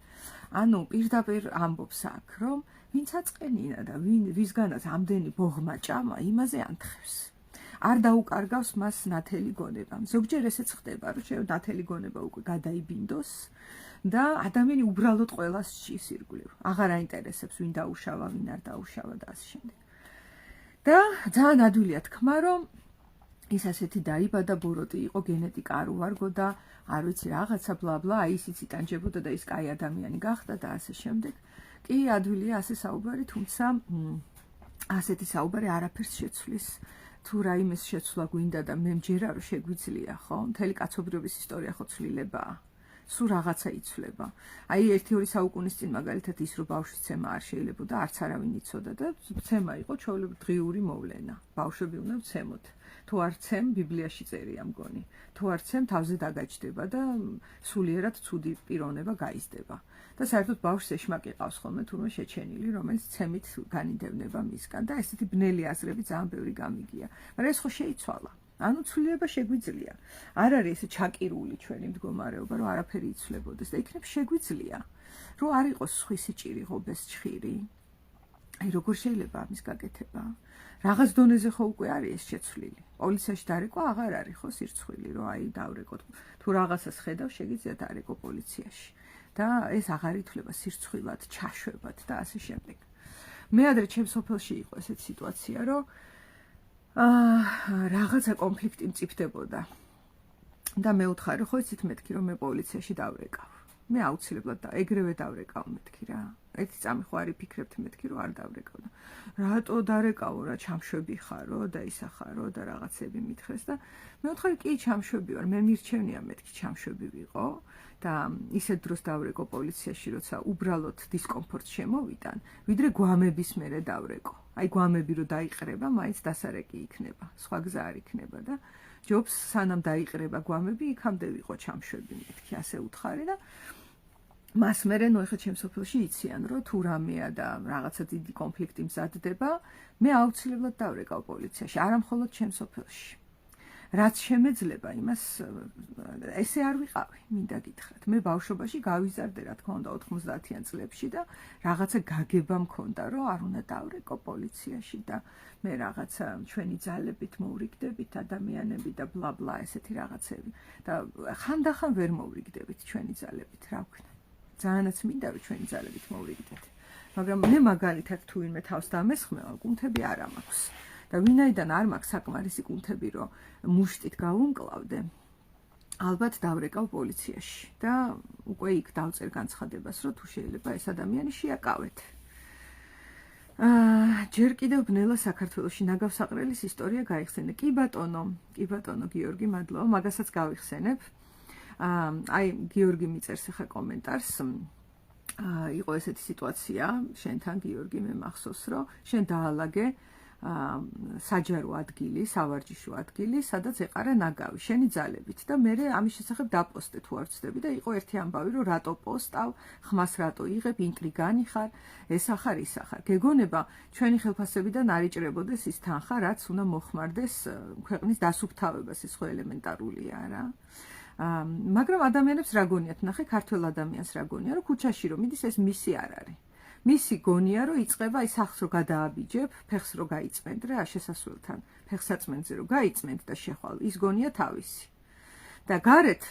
[SPEAKER 1] ანუ პირდაპირ ამბობს აქ, რომ ვინც აწყენინა და ვისგანაც ამდენი ბოღმა ჭამა, იმაზე ანთხევს. არ დაუკარგავს მას ნათელი გონება. ზოგჯერ ესეც ხდება, რომ შეიძლება ნათელი გონება უკვე გადაიბინდოს და ადამიანი უბრალოდ ყველას სჭის ირგვლივ. აღარ აინტერესებს ვინ დაუშავა, ვინ არ დაუშავა და ასე შემდეგ. და ძალიან ადვილია თქმა, რომ ის ასეთი დაიბადა, ბოროტი იყო, გენეტიკა არ უვარგო და არ ვიცი რაღაცა ბლა ბლა, აი ისიც იტანჯებოდა და ის კაი ადამიანი გახდა და ასე შემდეგ. კი ადვილია ასე საუბარი, თუმცა ასეთი საუბარი არაფერს შეცვლის. თუ რაიმეს შეცვლა გვინდა და მე მჯერა რომ შეგვიძლია, ხო? მთელი კაცობრიობის ისტორია ხო ცვლილებაა. სულ რაღაცა იცვლება. აი 1-2 საუკუნის წინ მაგალითად ის რომ ბავშვის ცემა არ შეიძლებოდა, არც არავინ იცოდა და ცემა იყო ჩვეულებრივ დღიური მოვლენა. ბავშვები უნდა ვცემოთ. თუ არ ცემ, ბიბლიაში წერია მგონი. თუ არ ცემ, თავზე დაგაჯდება და სულიერად ცუდი პიროვნება გაიზრდება. და საერთოდ ბავშვს ეშმაკი ყავს ხოლმე თურმე შეჩენილი, რომელიც ცემით განიდევნება მისგან და ესეთი ბნელი აზრები ძალიან ბევრი გამიგია. მაგრამ ეს ხო შეიცვალა. ანუ ცვლილება შეგვიძლია. არ არის ესე ჩაკირული ჩვენი მდგომარეობა, რომ არაფერი იცვლებოდეს და იქნებ შეგვიძლია, რომ არ იყოს სხვისი ჭირი ღობეს ჩხირი. აი როგორ შეიძლება ამის გაკეთება? რაღაც დონეზე ხო უკვე არის ეს შეცვლილი. პოლიციაში დარეკვა აღარ არის ხო სირცხვილი, რომ აი დავრეკოთ. თუ რაღაცას ხედავ, შეგიძლიათ დარეკო პოლიციაში. და ეს აღარ ითვლება სირცხვილად, ჩაშვებად და ასე შემდეგ. მე ადრე ჩემს სოფელში იყო ესეთი სიტუაცია, რომ რაღაცა კონფლიქტი მწიფდებოდა. და მე უთხარი, ხო იცით მეთქი, რომ მე პოლიციაში დავრეკავ. მე აუცილებლად ეგრევე დავრეკავ მეთქი რა. ერთი წამი ხო არ იფიქრებთ მეთქი, რომ არ დავრეკავ. რატო დარეკავო რა, ჩამშვები ხარო და ისახარო და რაღაცები მითხრეს და მე უთხარი, კი ჩამშვები ვარ, მე მირჩევნია მეთქი ჩამშვები ვიყო და ისეთ დროს დავრეკო პოლიციაში, როცა უბრალოდ დისკომფორტს შემოვიდან, ვიდრე გვამების მერე დავრეკო. აი გვამები რო დაიყრება, მაინც დასარეკი იქნება, სხვა გზა არ იქნება და ჯობს სანამ დაიყრება გვამები, იქამდე ვიყო ჩამშვები მეთქი, ასე უთხარი და მას მერე ნუ ეხლა ჩემს სოფელში იციან, რომ თუ რამეა და რაღაცა დიდი კონფლიქტი მზადდება, მე აუცილებლად დავრეკავ პოლიციაში, არა მხოლოდ ჩემს სოფელში. რაც შემეძლება იმას ესე არ ვიყავი, მინდა გითხრათ. მე ბავშვობაში გავიზარდე, რა თქმა უნდა, 90-იან წლებში და რაღაცა გაგება მქონდა, რომ არ უნდა დავრეკო პოლიციაში და მე რაღაცა ჩვენი ძალებით მოვრიგდებით ადამიანები და ბლა ბლა ესეთი რაღაცები და ხანდახან ვერ მოვრიგდებით ჩვენი ძალებით, რა ვქნა. ძალიანაც მინდა რომ ჩვენი ძალებით მოვრიგდეთ. მაგრამ მე მაგალითად თუ ვინმე თავს დამესხმევა, კუნთები არ მაქვს. და ვინაიდან არ მაქვს საკმარისი კუნთები, რომ მუშტით გავუმკლავდე, ალბათ დავრეკავ პოლიციაში და უკვე იქ დავწერ განცხადებას, რომ თუ შეიძლება ეს ადამიანი შეაკავეთ. ჯერ კიდევ ბნელა საქართველოში ნაგავსაყრელის ისტორია გაიხსენე. კი ბატონო გიორგი, მადლობა, მაგასაც გავიხსენებ. აი გიორგი მიწერს ახლა კომენტარს. იყო ესეთი სიტუაცია, შენთან გიორგი მე მახსოვს, რომ შენ დაალაგე საჯარო ადგილი, სავარჯიშო ადგილი, სადაც ეყარა ნაგავი, შენი ძალებით და მე ამის შესახებ დაპოსტე თუ არ ვცდები და იყო ერთი ამბავი, რომ რატო პოსტავ, ხმას რატო იღებ, ინტრიგანი ხარ, ეს ახარ ის ახარ. გეგონება ჩვენი ხელფასებიდან არ იჭრებოდეს ის თანხა, რაც უნდა მოხმარდეს ქვეყნის დასუფთავებას, ეს ხო ელემენტარულია რა. მაგრამ ადამიანებს რა გონიათ, ნახე ქართველ ადამიანს რა გონია, რომ ქუჩაში რომ მიდის ეს მისი არ არის. მისი გონია რომ იწება ის სახს რო გადააბიჯებ, ფეხს რო გაიწმენდ რა შესასვლელთან, ფეხსაწმენზე რო გაიწმენდ და შეხვალ, ის გონია თავისი. და გარეთ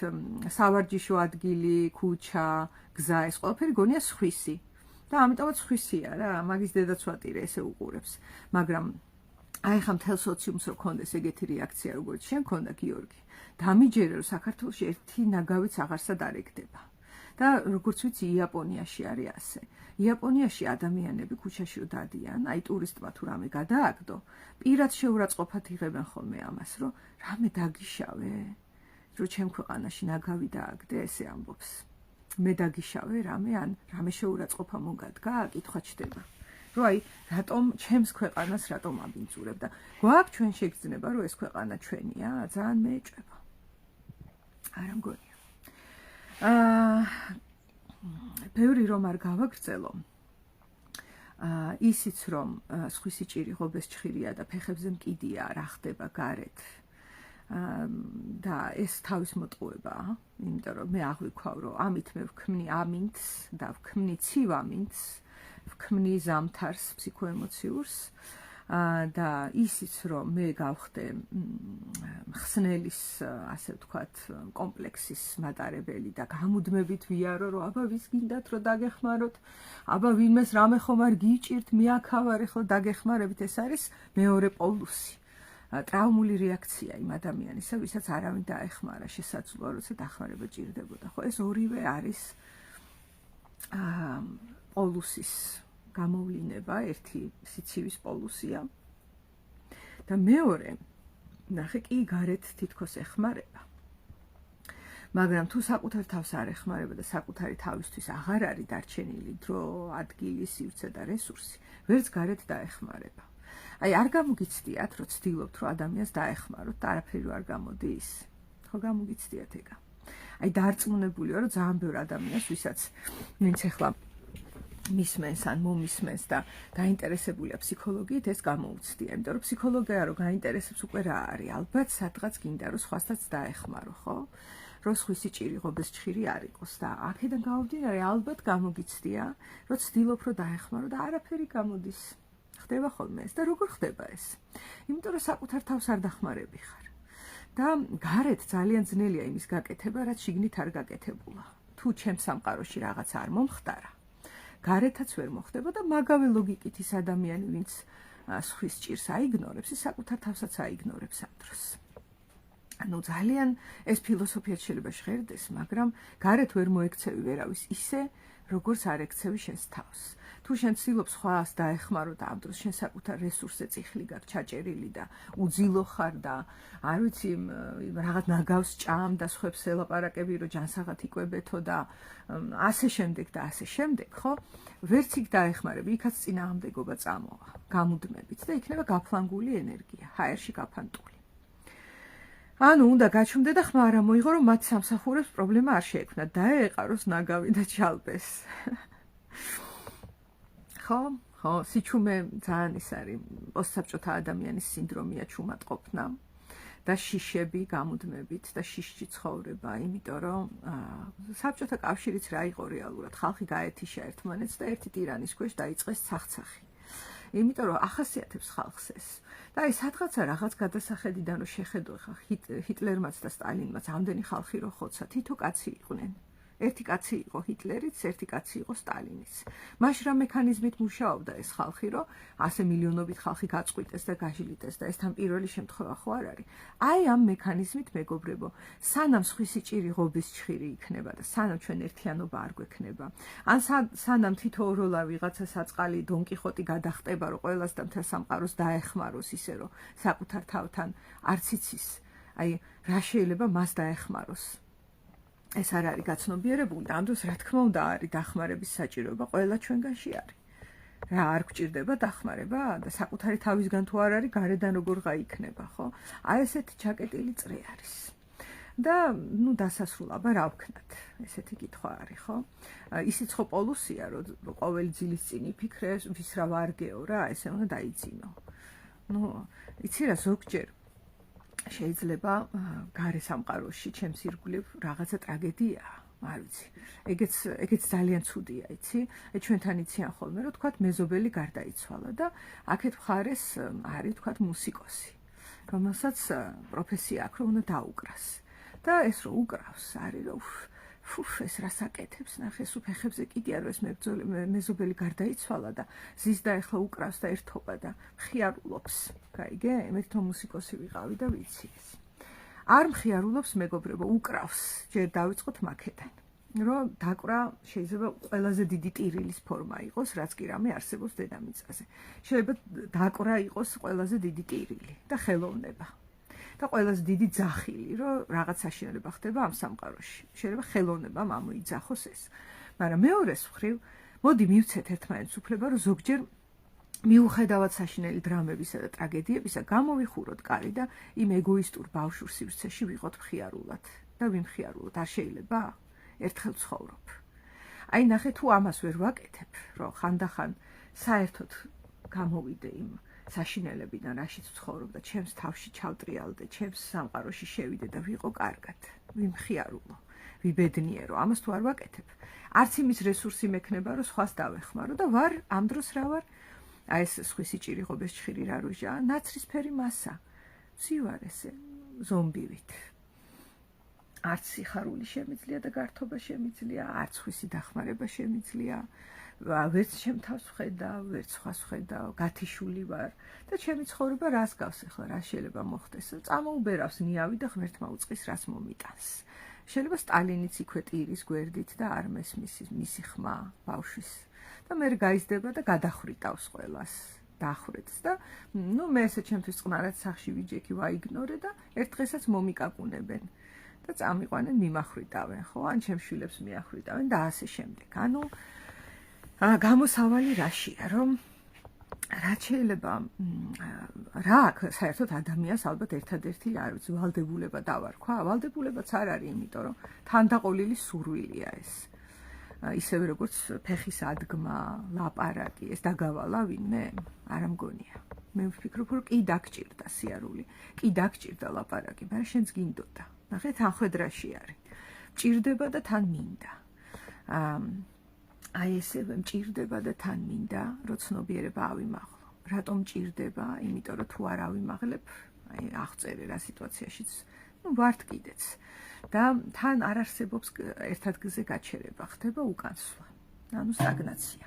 [SPEAKER 1] სავარჯიშო ადგილი, ქუჩა, გზა ეს ყველაფერი გონია სხვისი. და ამიტომაც სხვისია რა, მაგის დედაც ვატირე ესე უყურებს. მაგრამ აი ხა მთელ სოციუმს რო კონდეს ეგეთი რეაქცია როგორც შენ ქონდა გიორგი. დამიჯერე რომ საქართველოში ერთი ნაგავიც აღარსად არ ეგდება. და როგორც ვიცი იაპონიაში არის ასე. იაპონიაში ადამიანები ქუჩაში რო დადიან, აი ტურისტმა თუ რამე გადააგდო, პირად შეურაცხყოფად იღებენ ხოლმე ამას, რომ რამე დაგიშავე, რომ ჩემ ქვეყანაში ნაგავი დააგდე, ესე ამბობს. მე დაგიშავე რამე ან რამე შეურაცხყოფა მოგადგა, კითხვა ჩდება. რომ აი რატომ ჩემს ქვეყანას რატომ აბინძურებ და გვაქვს ჩვენ შეგრძნება რომ ეს ქვეყანა ჩვენია, ძალიან მეეჭვება. არა მგონია. ბევრი რომ არ გავაგრძელო. ისიც რომ სხვისი ჭირი ღობეს ჩხირია და ფეხებზე მკიდია რა ხდება გარეთ. და ეს თავის მოტყუებაა, იმიტომ რომ მე აღვიქვავ რომ ამით მე ვქმნი ამინდს და ვქმნი ცივამინდს, ვქმნი ზამთარს ფსიქოემოციურს და ისიც რომ მე გავხდე ხსნელის ასე ვთქვათ კომპლექსის მატარებელი და გამუდმებით ვიარო რომ აბა ვის გინდათ რომ დაგეხმაროთ, აბა ვინმეს რამე ხომ არ გიჭირთ, მე აქავარ ახლა დაგეხმარებით, ეს არის მეორე პოლუსი. ტრაუმული რეაქცია იმ ადამიანისა, ვისაც არავინ დაეხმარა შესაძლოა, როცა დახმარება ჭირდებოდა. ხო, ეს ორივე არის პოლუსის გამოვლინება, ერთი სიცივის პოლუსია და მეორე ნახე კი გარეთ თითქოს ეხმარება. მაგრამ თუ საკუთარ თავს არ ეხმარება და საკუთარი თავისთვის აღარ არის დარჩენილი დრო, ადგილი, სივრცე და რესურსი, ვერც გარეთ დაეხმარება. აი არ გამოგიცდიათ, რომ ცდილობთ, რომ ადამიანს დაეხმაროთ და არაფერი არ გამოდის? ხო გამოგიცდიათ ეგა. აი დარწმუნებულია, რომ ძალიან ბევრ ადამიანს, ვინც ახლა მისმენს ან მომისმენს და გაინტერესებულია ფსიქოლოგიით, ეს გამოუცდია. იმიტომ რომ ფსიქოლოგია რო გაინტერესებს უკვე რა არის, ალბათ სადღაც გინდა რომ სხვასაც დაეხმარო, ხო? რომ სხვისი ჭირი ღობეს ჩხირი არ იყოს და აქედან გამომდინარე, ალბათ გამოგიცდია, რომ ცდილობ რომ დაეხმარო და არაფერი გამოდის. ხდება ხოლმე ეს და როგორ ხდება ეს? იმიტომ რომ საკუთარ თავს არ დახმარები ხარ. და გარეთ ძალიან ძნელია იმის გაკეთება, რაც შიგნით არ გაკეთებულა. თუ ჩემს სამყაროში რაღაცა არ მომხდარა, გარეთაც ვერ მოხდება და მაგავე ლოგიკით ის ადამიანი, ვინც სხვის ჭირს აიგნორებს, ის საკუთარ თავსაც აიგნორებს ამ დროს. ანუ ძალიან ეს ფილოსოფია შეიძლება ჟღერდეს, მაგრამ გარეთ ვერ მოექცევი ვერავის ისე, როგორც არ ექცევი შენს თავს. თუ შენ ცდილობ სხვას დაეხმარო და ამ დროს შენ საკუთარ რესურსზე წიხლი გაქვს ჩაჭერილი და უძილო ხარ და არ ვიცი რაღაც ნაგავს ჭამ და სხვებს ელაპარაკები რომ ჯანსაღად იკვებეთო და ასე შემდეგ და ასე შემდეგ, ხო? ვერც იქ დაეხმარები, იქაც წინააღმდეგობა წამოვა, გამუდმებით და იქნება გაფლანგული ენერგია, ჰაერში გაფანტული. ანუ უნდა გაჩვმდე და ხმა არა მოიღო, რომ მათ სამსახურებს პრობლემა არ შეექმნათ, დაეყაროს ნაგავი და ჩალბეს. ხო, სიჩუმე ძალიან ის არის, პოსტსაბჭოთა ადამიანის სინდრომია ჩუმატყოფნა და შიშები გამუდმებით და შიშში ცხოვრება, იმიტომ რომ საბჭოთა კავშირიც რა იყო რეალურად, ხალხი გაეთიშა ერთმანეთს და ერთი ტირანის ქვეშ დაიწყეს ცახცახი. იმიტომ რომ ახასიათებს ხალხს ეს. და აი სადღაცა რაღაც გადასახედიდან რომ შეხედო ხა ჰიტლერმაც და სტალინმაც ამდენი ხალხი რო ხოცა, თითო კაცი იყვნენ. ერთი კაცი იყო ჰიტლერიც, ერთი კაცი იყო სტალინიც. მაშინ რა მექანიზმით მუშაობდა ეს ხალხი, რომ ასე მილიონობით ხალხი გაწყვიტეს და გაჟილიტეს და ეს თან პირველი შემთხვევა ხო არ არის. აი ამ მექანიზმით მეგობრებო, სანამ სხვისი ჭირი ღობის ჩხირი იქნება და სანამ ჩვენ ერთიანობა არ გვექნება, ან სანამ თითოეულ ვიღაცა საწყალი დონკიხოტი გადახტება, რომ ყველას და მთელ სამყაროს დაეხმაროს ისე, რომ საკუთარ თავთან არც იცის, აი რა შეიძლება მას დაეხმაროს. ეს არ არის გაცნობიერებული და ამ დროს რა თქმა უნდა არის დახმარების საჭიროება ყველა ჩვენგანში არის. რა არ გვჭირდება დახმარება და საკუთარი თავისგან თუ არ არის, გარედან როგორ გაიქნება, ხო? აი ესეთი ჩაკეტილი წრე არის. და ნუ დასასრულ აბა რა ვქნათ? ესეთი კითხვა არის, ხო? ისიც ხო პოლუსია, რომ ყოველი ძილის წინ იფიქრეს, ვის რა ვარგეო რა, ესე უნდა დაიძინო. ნუ იცი რა ზოგჯერ შეიძლება გარე სამყაროში ჩემს ირგვლივ რაღაცა ტრაგედიაა, არ ვიცი. ეგეც ძალიან ცუდია, იცი? ჩვენთან იციან ხოლმე, რომ თქვათ მეზობელი გარდაიცვალა და აქეთ მხარეს არის თქვათ მუსიკოსი, რომელსაც პროფესია აქვს, რომ უნდა დაუკრას. და ეს რო უკრავს, არის რომ ეს რას აკეთებს, ნახე, სულ ფეხებზე კიდია რომ ეს მეზობელი გარდაიცვალა და ზის და ეხლა უკრავს და ერთობა და მხიარულობს. გაიგე? მე თვითონ მუსიკოსი ვიყავი და ვიცი ეს. არ მხიარულობს მეგობრებო, უკრავს. ჯერ დავიწყოთ მაქედან. რომ დაკვრა შეიძლება ყველაზე დიდი ტირილის ფორმა იყოს, რაც კი რამე არსებობს დედამიწაზე. შეიძლება დაკვრა იყოს ყველაზე დიდი ტირილი და ხელოვნება. და ყველაზე დიდი ძახილი, რომ რაღაც საშინელება ხდება ამ სამყაროში. შეიძლება ხელოვნებამ ამოიძახოს ეს. მაგრამ მეორეს მხრივ, მოდი მივცეთ ერთმანეთს უფლება, რომ ზოგჯერ მიუხედავად საშინელი დრამებისა და ტრაგედიებისა, გამოვიხუროთ კარი და იმ ეგოისტურ ბავშვურ სივრცეში ვიყოთ მხიარულად და ვიმხიარულოთ. არ შეიძლება? ერთხელ ცხოვრობ. აი ნახე, თუ ამას ვერ ვაკეთებ, რომ ხანდახან საერთოდ გამოვიდე იმ საშინელებიდან, რაშიც ვცხოვრობ და ჩემს თავში ჩავტრიალდე, ჩემს სამყაროში შევიდე და ვიყო კარგად, ვიმხიარულო, ვიბედნიერო. ამას თუ არ ვაკეთებ, არც იმის რესურსი მექნება, რომ სხვას დავეხმარო და ვარ ამ დროს რა ვარ? აი ეს სხვისი ჭირი ღობეს ჩხირი რა რუჟა, ნაცრისფერი მასა. ვსივარ ესე ზომბივით. არც სიხარული შემიძლია და გართობა შემიძლია, არც სხვისი დახმარება შემიძლია. ვერც ჩემ თავს ვხედავ, ვერც სხვას ვხედავ, გათიშული ვარ და ჩემი ცხოვრება რას გავს ახლა, რა შეიძლება მოხდეს? წამოუბერავს ნიავი და ღმერთმა უწყის რას მომიტანს. შეიძლება სტალინიც იქვე ტირის გვერდით და არ მესმის მისი ხმა ბავშვის. და მე გაიზრდება და გადახრიტავს ყველას. დახრეთს და მე ესე ჩემთვის წყნარად სახში ვიჯექი ვაიგნორე და ერთ დღესაც მომიკაკუნებენ და წამიყვანენ მიმახრიტავენ, ხო? ან ჩემ შვილებს მიახრიტავენ და ასე შემდეგ. ანუ გამოსავალი რაშია, რომ რაც შეიძლება რა აქვს საერთოდ ადამიანს ალბათ ერთადერთი არ ვიცი ვალდებულება დავარქვა. ვალდებულებაც არ არის, იმიტომ რომ თანდაყოლილი სურვილია ეს. ისევე როგორც ფეხის ადგმა, ლაპარაკი, ეს დაგავალა ვინმე? არა მგონია. მე ვფიქრობ, რომ კი დაგჭირდა სიარული, კი დაგჭირდა ლაპარაკი, მაგრამ შენც გინდოდა. ნახე, თან ხვედრაში არის. მჭირდება და თან მინდა. აი ესე მჭირდება და თან მინდა, რომ ცნობიერება ავიმაღლო. რატომ მჭირდება? იმიტომ რომ თუ არ ავიმაღლებ, აი აღწერე რა სიტუაციაშიც, ვართ კიდეც. და თან არ არსებობს ერთადგზე გაჩერება, ხდება უკანსვლა, ანუ სტაგნაცია.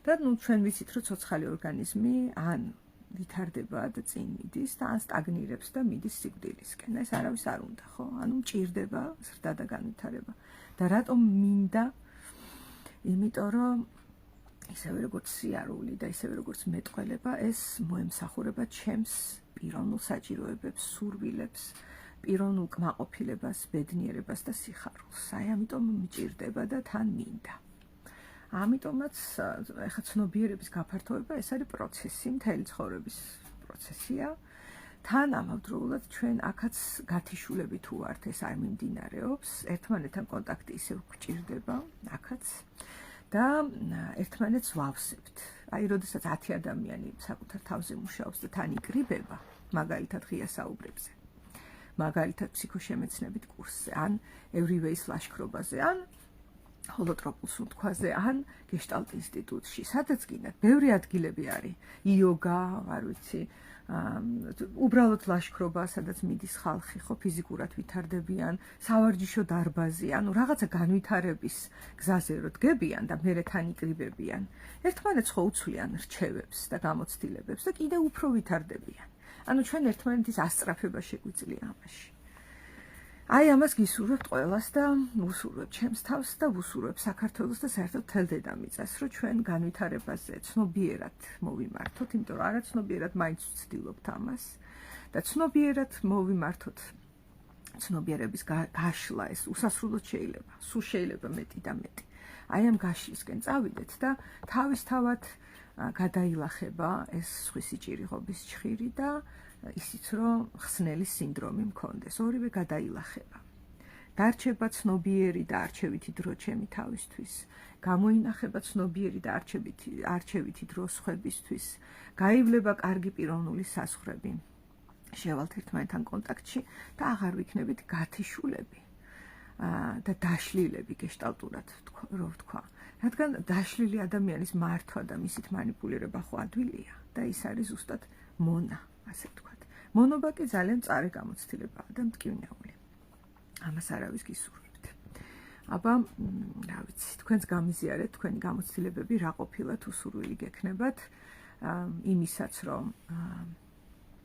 [SPEAKER 1] და ჩვენ ვიცით, რომ ცოცხალი ორგანიზმი ან ვითარდება და წინ მიდის და ან სტაგნირებს და მიდის სიკვდილისკენ. ეს არავის არ უნდა, ხო? ანუ მჭირდება ზრდა და განვითარება. და რატომ მინდა? იმიტომ რომ ისევე როგორც სიარული და ისევე როგორც მეტყველება, ეს მოემსახურება ჩემს პიროვნულ საჭიროებებს, სურვილებს, პიროვნულ კმაყოფილებას, ბედნიერებას და სიხარულს. აი ამიტომ მჭირდება და თან მინდა. ამიტომაც ეხლა ცნობიერების გაფართოება ეს არის პროცესი, მთელი ცხოვრების პროცესია. თან ამავდროულად ჩვენ აქაც გათიშულები თუ ვართ, ეს არ მიმდინარეობს, ერთმანეთთან კონტაქტი ისევ გვჭირდება, აქაც და ერთმანეთს ვავსებთ. აი, როდესაც 10 ადამიანი საკუთარ თავზე მუშაობს და თან იკრიბება, მაგალითად ღია საუბრებზე, მაგალითად ფსიქოშემეცნებით კურსზე, ან ევრივეის ლაშქრობაზე, ან ჰოლოტროპულ სუნთქვაზე, ან გეშტალტ ინსტიტუტში, სადაც გინდათ, ბევრი ადგილები არის, იოგა, არ ვიცი, უბრალოდ ლაშქრობა, სადაც მიდის ხალხი, ხო, ფიზიკურად ვითარდებიან, სავარჯიშო დარბაზი, ანუ რაღაცა განვითარების გზაზე რო დგებიან და მერე თან იკრიბებიან, ერთმანეთს ხო უცვლიან რჩევებს და გამოცდილებებს და კიდევ უფრო ვითარდებიან. ანუ ჩვენ ერთმანეთის ასწრაფება შეგვიძლია ამაში. აი ამას გისურვებთ ყველას და ვუსურვებ ჩემს თავს და ვუსურვებ საქართველოს და საერთოდ მთელ დედამიწას, რომ ჩვენ განვითარებაზე ცნობიერად მოვიმართოთ, იმიტომ რომ არაცნობიერად მაინც ვცდილობთ ამას და ცნობიერად მოვიმართოთ ცნობიერების გაშლა, ეს უსასრულოდ შეიძლება, სულ შეიძლება მეტი და მეტი. აი ამ გაშლისკენ წავიდეთ და თავისთავად გადაილახება ეს სხვისი ჭირიღობის ჩხირი და ისიც რომ ხსნელის სინდრომი მქონდეს, ორივე გადაილახება. დარჩება ცნობიერი და არჩევითი დრო ჩემი თავისთვის, გამოინახება ცნობიერი და არჩევითი დრო სხვებისთვის, გაივლება კარგი პიროვნული საზღვრები, შევალთ ერთმანეთთან კონტაქტში და აღარ ვიქნებით გათიშულები და დაშლილები გეშტალტურად რო ვთქვა. რადგან დაშლილი ადამიანის მართვა და მისით მანიპულირება ხო ადვილია და ის არის ზუსტად მონა, ასე ვთქვათ. მონობა კი ძალიან მწარე გამოცდილებაა და მტკივნეული. ამას არავის გისურვებთ. აბა, რა ვიცი, თქვენს გამიზიარეთ, თქვენი გამოცდილებები რა ყოფილა თუ სურვილი გექნებათ, იმისაც რომ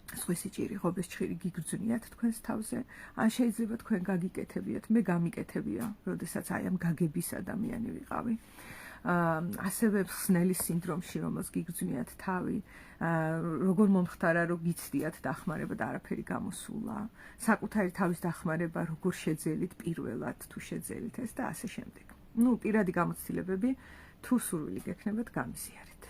[SPEAKER 1] სხვისი ჭირიღობის ჩხირი გიგრძნიათ თქვენს თავზე, ან შეიძლება თქვენ გაგიკეთებიათ, მე გამიკეთებია, როდესაც აი ამ გაგების ადამიანი ვიყავი. ასევე ხსნელის სინდრომში, რომელს გიგრძნიათ თავი, როგორ მომხდარა, რომ გიცდიათ დახმარება და არაფერი გამოსულა, საკუთარი თავის დახმარება როგორ შეძელით პირველად, თუ შეძელით ეს და ასე შემდეგ. პირადი გამოცდილებები თუ სურვილი გექნებათ, გამიზიარეთ.